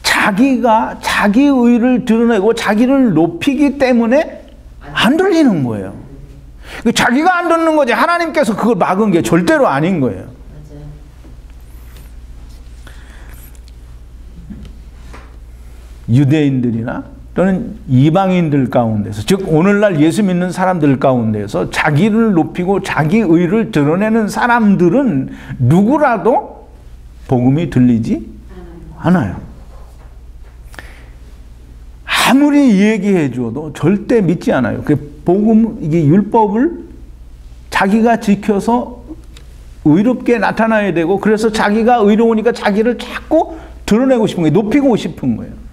자기가 자기 의를 드러내고 자기를 높이기 때문에 안 들리는 거예요. 자기가 안 듣는 거지 하나님께서 그걸 막은 게 절대로 아닌 거예요. 유대인들이나 또는 이방인들 가운데서, 즉 오늘날 예수 믿는 사람들 가운데서 자기를 높이고 자기 의를 드러내는 사람들은 누구라도 복음이 들리지 않아요. 아무리 얘기해 줘도 절대 믿지 않아요. 그 복음, 이게 율법을 자기가 지켜서 의롭게 나타나야 되고, 그래서 자기가 의로우니까 자기를 자꾸 드러내고 싶은 거예요. 높이고 싶은 거예요.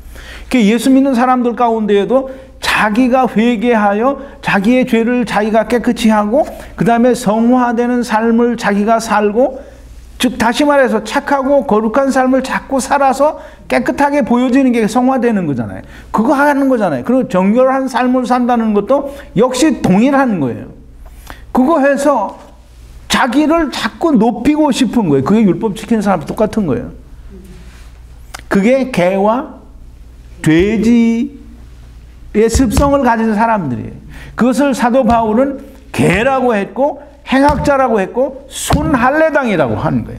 예수 믿는 사람들 가운데에도 자기가 회개하여 자기의 죄를 자기가 깨끗이 하고, 그 다음에 성화되는 삶을 자기가 살고, 즉 다시 말해서 착하고 거룩한 삶을 자꾸 살아서 깨끗하게 보여지는 게 성화되는 거잖아요. 그거 하는 거잖아요. 그리고 정결한 삶을 산다는 것도 역시 동일한 거예요. 그거 해서 자기를 자꾸 높이고 싶은 거예요. 그게 율법 지키는 사람도 똑같은 거예요. 그게 개와 돼지의 습성을 가진 사람들이에요. 그것을 사도 바울은 개라고 했고 행악자라고 했고 손할례당이라고 하는 거예요.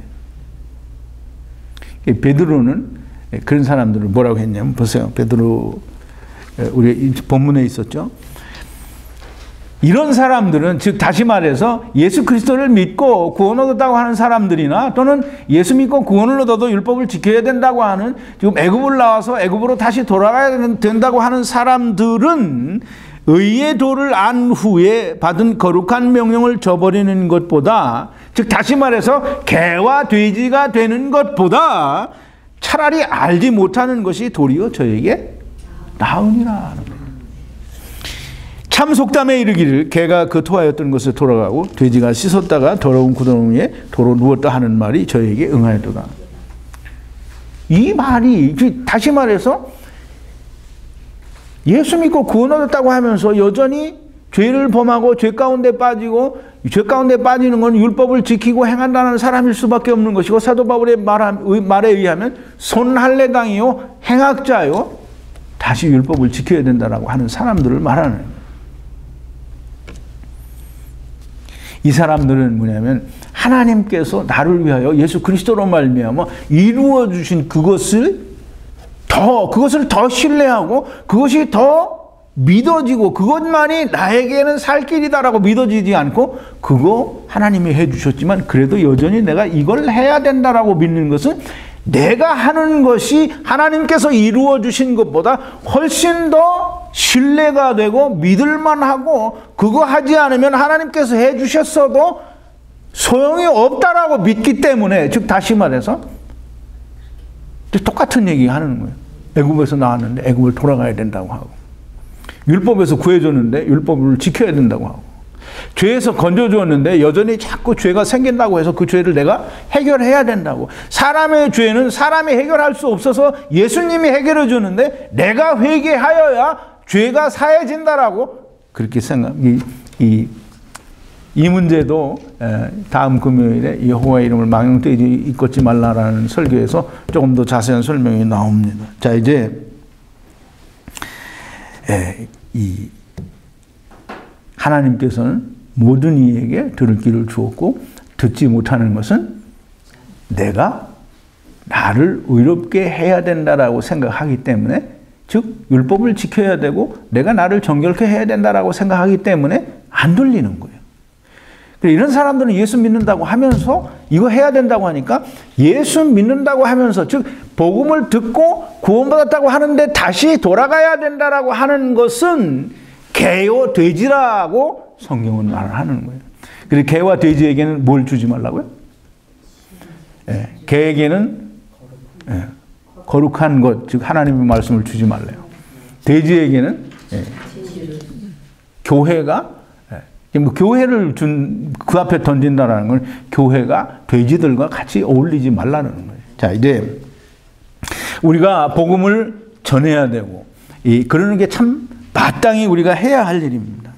베드로는 그런 사람들을 뭐라고 했냐면, 보세요. 베드로 우리 본문에 있었죠. 이런 사람들은, 즉 다시 말해서 예수 그리스도를 믿고 구원을 얻었다고 하는 사람들이나 또는 예수 믿고 구원을 얻어도 율법을 지켜야 된다고 하는, 지금 애굽을 나와서 애굽으로 다시 돌아가야 된다고 하는 사람들은 의의 도를 안 후에 받은 거룩한 명령을 저버리는 것보다, 즉 다시 말해서 개와 돼지가 되는 것보다 차라리 알지 못하는 것이 도리어 저에게 나으니라 하는 거예요. 참 속담에 이르기를 개가 그 토하였던 것을 돌아가고 돼지가 씻었다가 더러운 구덩이 위에 도로 누웠다 하는 말이 저에게 응하였도다. 이 말이 다시 말해서 예수 믿고 구원 얻었다고 하면서 여전히 죄를 범하고 죄 가운데 빠지고, 죄 가운데 빠지는 건 율법을 지키고 행한다는 사람일 수밖에 없는 것이고, 사도 바울의 말에 의하면 손할례당이요 행악자요 다시 율법을 지켜야 된다라고 하는 사람들을 말하는 거예요. 이 사람들은 뭐냐면 하나님께서 나를 위하여 예수 그리스도로 말미암아 이루어 주신 그것을 더 신뢰하고 그것이 더 믿어지고 그것만이 나에게는 살 길이다라고 믿어지지 않고, 그거 하나님이 해주셨지만 그래도 여전히 내가 이걸 해야 된다라고 믿는 것은 내가 하는 것이 하나님께서 이루어 주신 것보다 훨씬 더 신뢰가 되고 믿을만하고, 그거 하지 않으면 하나님께서 해주셨어도 소용이 없다라고 믿기 때문에, 즉 다시 말해서 똑같은 얘기 하는 거예요. 애굽에서 나왔는데 애굽을 돌아가야 된다고 하고, 율법에서 구해줬는데 율법을 지켜야 된다고 하고, 죄에서 건져주었는데 여전히 자꾸 죄가 생긴다고 해서 그 죄를 내가 해결해야 된다고. 사람의 죄는 사람이 해결할 수 없어서 예수님이 해결해 주는데 내가 회개하여야 죄가 사해진다라고 그렇게 이 문제도 다음 금요일에 여호와의 이름을 망령되이 잊지 말라라는 설교에서 조금 더 자세한 설명이 나옵니다. 자, 이제 하나님께서는 모든 이에게 들을 귀를 주었고, 듣지 못하는 것은 내가 나를 의롭게 해야 된다라고 생각하기 때문에, 즉 율법을 지켜야 되고 내가 나를 정결케 해야 된다라고 생각하기 때문에 안 들리는 거예요. 이런 사람들은 예수 믿는다고 하면서 이거 해야 된다고 하니까, 예수 믿는다고 하면서, 즉 복음을 듣고 구원받았다고 하는데 다시 돌아가야 된다라고 하는 것은 개요 돼지라고 성경은 말을 하는 거예요. 그래서 개와 돼지에게는 뭘 주지 말라고요? 개에게는 거룩한 것, 즉 하나님의 말씀을 주지 말래요. 돼지에게는 교회가, 교회를 그 앞에 던진다라는 건 교회가 돼지들과 같이 어울리지 말라는 거예요. 자, 이제 우리가 복음을 전해야 되고, 그러는 게 참 마땅히 우리가 해야 할 일입니다.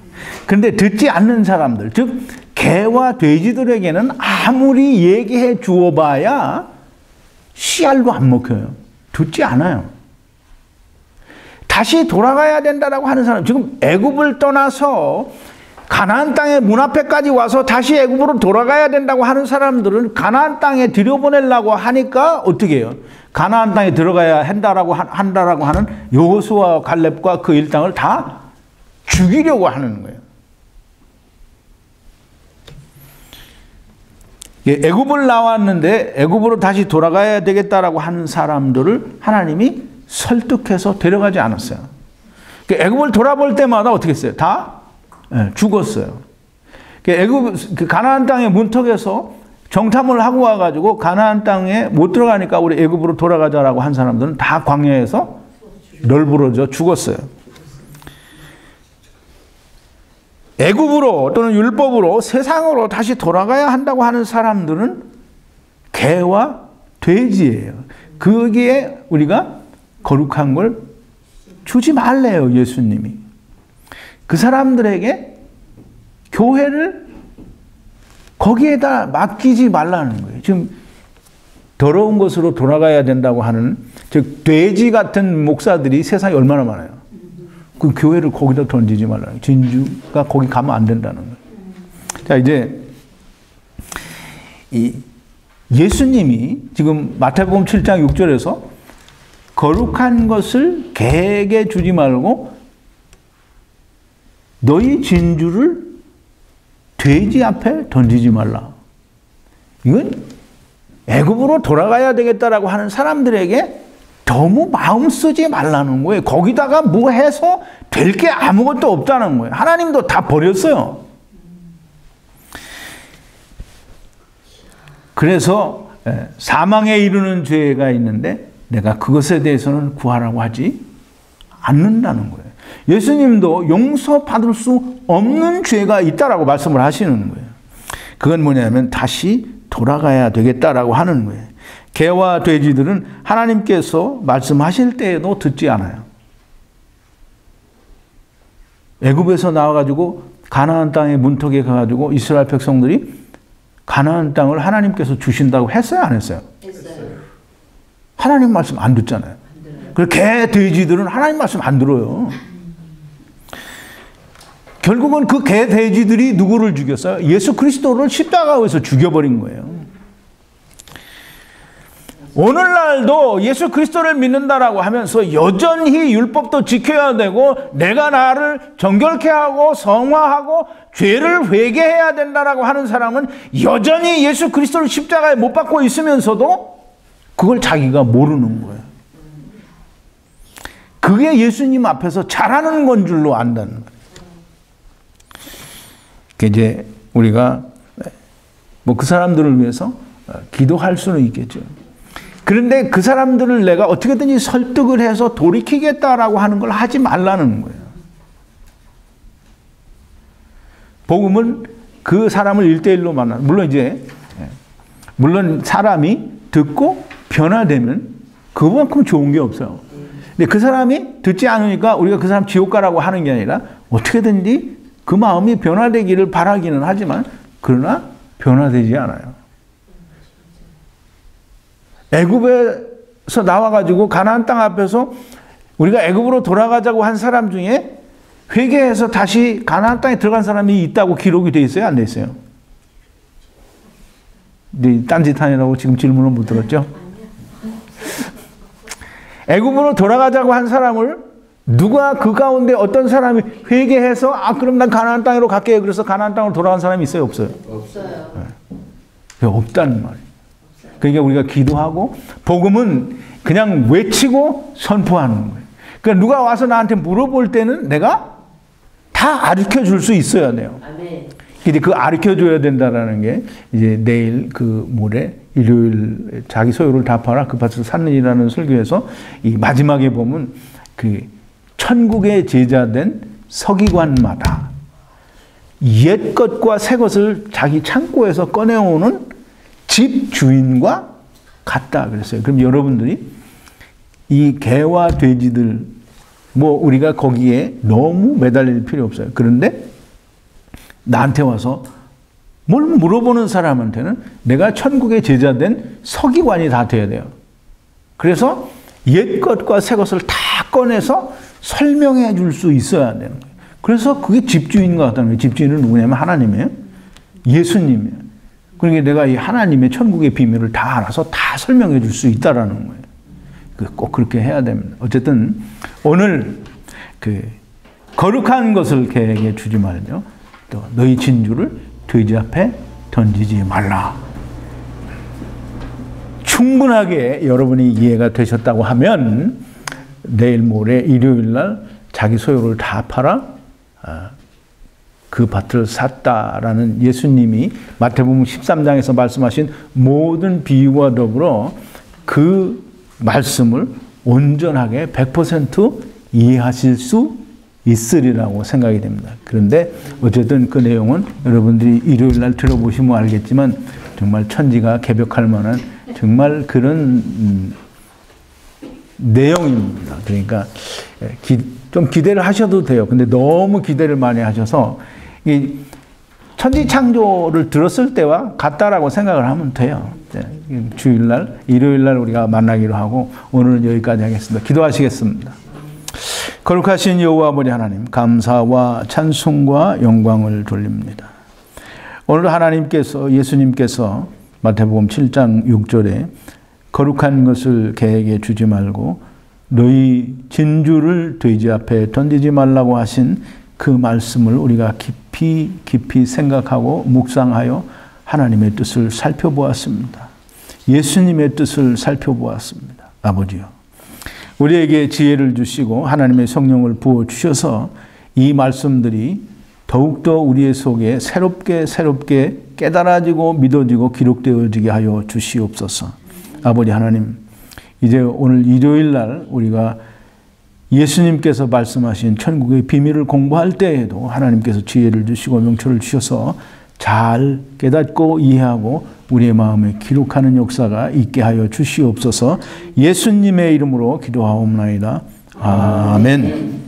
그런데 듣지 않는 사람들, 즉 개와 돼지들에게는 아무리 얘기해 주어봐야 씨알도 안 먹혀요. 듣지 않아요. 다시 돌아가야 된다라고 하는 사람, 지금 애굽을 떠나서 가나안 땅의 문 앞에까지 와서 다시 애굽으로 돌아가야 된다고 하는 사람들은 가나안 땅에 들여보내려고 하니까 어떻게 해요? 가나안 땅에 들어가야 한다라고 하는 여호수아와 갈렙과 그 일당을 다 죽이려고 하는 거예요. 애굽을 나왔는데 애굽으로 다시 돌아가야 되겠다라고 하는 사람들을 하나님이 설득해서 데려가지 않았어요. 애굽을 돌아볼 때마다 어떻게 했어요? 다 죽었어요. 애굽 가나안 땅의 문턱에서 정탐을 하고 와가지고 가나안 땅에 못 들어가니까 우리 애굽으로 돌아가자라고 한 사람들은 다 광야에서 널브러져 죽었어요. 애굽으로 또는 율법으로 세상으로 다시 돌아가야 한다고 하는 사람들은 개와 돼지예요. 거기에 우리가 거룩한 걸 주지 말래요, 예수님이. 그 사람들에게 교회를 거기에다 맡기지 말라는 거예요. 지금 더러운 것으로 돌아가야 된다고 하는, 즉 돼지 같은 목사들이 세상에 얼마나 많아요. 그 교회를 거기다 던지지 말라는 거예요. 진주가 거기 가면 안 된다는 거예요. 자, 이제 이 예수님이 지금 마태복음 7장 6절에서 거룩한 것을 개에게 주지 말고 너희 진주를 돼지 앞에 던지지 말라. 이건 애굽으로 돌아가야 되겠다라고 하는 사람들에게 너무 마음 쓰지 말라는 거예요. 거기다가 뭐 해서 될 게 아무것도 없다는 거예요. 하나님도 다 버렸어요. 그래서 사망에 이르는 죄가 있는데 내가 그것에 대해서는 구하라고 하지 않는다는 거예요. 예수님도 용서받을 수 없는 죄가 있다라고 말씀을 하시는 거예요. 그건 뭐냐면 다시 돌아가야 되겠다라고 하는 거예요. 개와 돼지들은 하나님께서 말씀하실 때에도 듣지 않아요. 애굽에서 나와가지고 가나안 땅의 문턱에 가가지고 이스라엘 백성들이 가나안 땅을 하나님께서 주신다고 했어요, 안 했어요? 했어요. 하나님 말씀 안 듣잖아요. 그리고 개, 돼지들은 하나님 말씀 안 들어요. 결국은 그 개, 돼지들이 누구를 죽였어요? 예수 그리스도를 십자가에서 죽여버린 거예요. 오늘날도 예수 그리스도를 믿는다라고 하면서 여전히 율법도 지켜야 되고 내가 나를 정결케 하고 성화하고 죄를 회개해야 된다라고 하는 사람은 여전히 예수 그리스도를 십자가에 못 박고 있으면서도 그걸 자기가 모르는 거예요. 그게 예수님 앞에서 잘하는 건 줄로 안다는 거예요. 이제 우리가 뭐 그 사람들을 위해서 기도할 수는 있겠죠. 그런데 그 사람들을 내가 어떻게든지 설득을 해서 돌이키겠다라고 하는 걸 하지 말라는 거예요. 복음은 그 사람을 1대1로 만나. 물론 사람이 듣고 변화되면 그만큼 좋은 게 없어요. 근데 그 사람이 듣지 않으니까 우리가 그 사람 지옥 가라고 하는 게 아니라 어떻게든지 그 마음이 변화되기를 바라기는 하지만 그러나 변화되지 않아요. 애굽에서 나와가지고 가나안 땅 앞에서 우리가 애굽으로 돌아가자고 한 사람 중에 회개해서 다시 가나안 땅에 들어간 사람이 있다고 기록이 돼 있어요? 안 돼 있어요? 네, 딴짓하느라고 지금 질문을 못 들었죠? 애굽으로 돌아가자고 한 사람을 누가 그 가운데 어떤 사람이 회개해서 그럼 난 가나안 땅으로 갈게요. 그래서 가나안 땅으로 돌아간 사람이 있어요? 없어요? 없어요. 네. 없다는 말이에요. 그러니까 우리가 기도하고 복음은 그냥 외치고 선포하는 거예요. 그러니까 누가 와서 나한테 물어볼 때는 내가 다 가르쳐 줄 수 있어야 돼요. 아멘. 근데 그 가르쳐 줘야 된다라는 게 이제 내일 그 모레 일요일 자기 소유를 다 팔아 그 밭을 샀느니라는 설교에서 이 마지막에 보면 그 천국의 제자된 서기관마다 옛 것과 새 것을 자기 창고에서 꺼내오는 집 주인과 같다 그랬어요. 그럼 여러분들이 이 개와 돼지들 뭐 우리가 거기에 너무 매달릴 필요 없어요. 그런데 나한테 와서 뭘 물어보는 사람한테는 내가 천국의 제자된 서기관이 다 돼야 돼요. 그래서 옛 것과 새 것을 다 꺼내서 설명해 줄 수 있어야 되는 거예요. 그래서 그게 집주인과 같다는 거예요. 집주인은 누구냐면 하나님이에요. 예수님이에요. 그러니까 내가 이 하나님의 천국의 비밀을 다 알아서 다 설명해 줄 수 있다라는 거예요. 꼭 그렇게 해야 됩니다. 어쨌든 오늘 그 거룩한 것을 개에게 주지 말며 또 너희 진주를 돼지 앞에 던지지 말라. 충분하게 여러분이 이해가 되셨다고 하면 내일 모레 일요일 날 자기 소유를 다 팔아 그 밭을 샀다라는 예수님이 마태복음 13장에서 말씀하신 모든 비유와 더불어 그 말씀을 온전하게 100% 이해하실 수 있으리라고 생각이 됩니다. 그런데 어쨌든 그 내용은 여러분들이 일요일 날 들어보시면 알겠지만 정말 천지가 개벽할 만한 정말 그런 내용입니다. 그러니까 좀 기대를 하셔도 돼요. 근데 너무 기대를 많이 하셔서 이 천지 창조를 들었을 때와 같다라고 생각을 하면 돼요. 주일날, 일요일날 우리가 만나기로 하고 오늘은 여기까지 하겠습니다. 기도하시겠습니다. 거룩하신 여호와 아버지 하나님, 감사와 찬송과 영광을 돌립니다. 오늘 하나님께서, 예수님께서 마태복음 7장 6절에 거룩한 것을 개에게 주지 말고 너희 진주를 돼지 앞에 던지지 말라고 하신 그 말씀을 우리가 깊이 생각하고 묵상하여 하나님의 뜻을 살펴보았습니다. 예수님의 뜻을 살펴보았습니다. 아버지요, 우리에게 지혜를 주시고 하나님의 성령을 부어주셔서 이 말씀들이 더욱더 우리의 속에 새롭게 깨달아지고 믿어지고 기록되어지게 하여 주시옵소서. 아버지 하나님, 이제 오늘 일요일 날 우리가 예수님께서 말씀하신 천국의 비밀을 공부할 때에도 하나님께서 지혜를 주시고 명철을 주셔서 잘 깨닫고 이해하고 우리의 마음에 기록하는 역사가 있게 하여 주시옵소서. 예수님의 이름으로 기도하옵나이다. 아멘.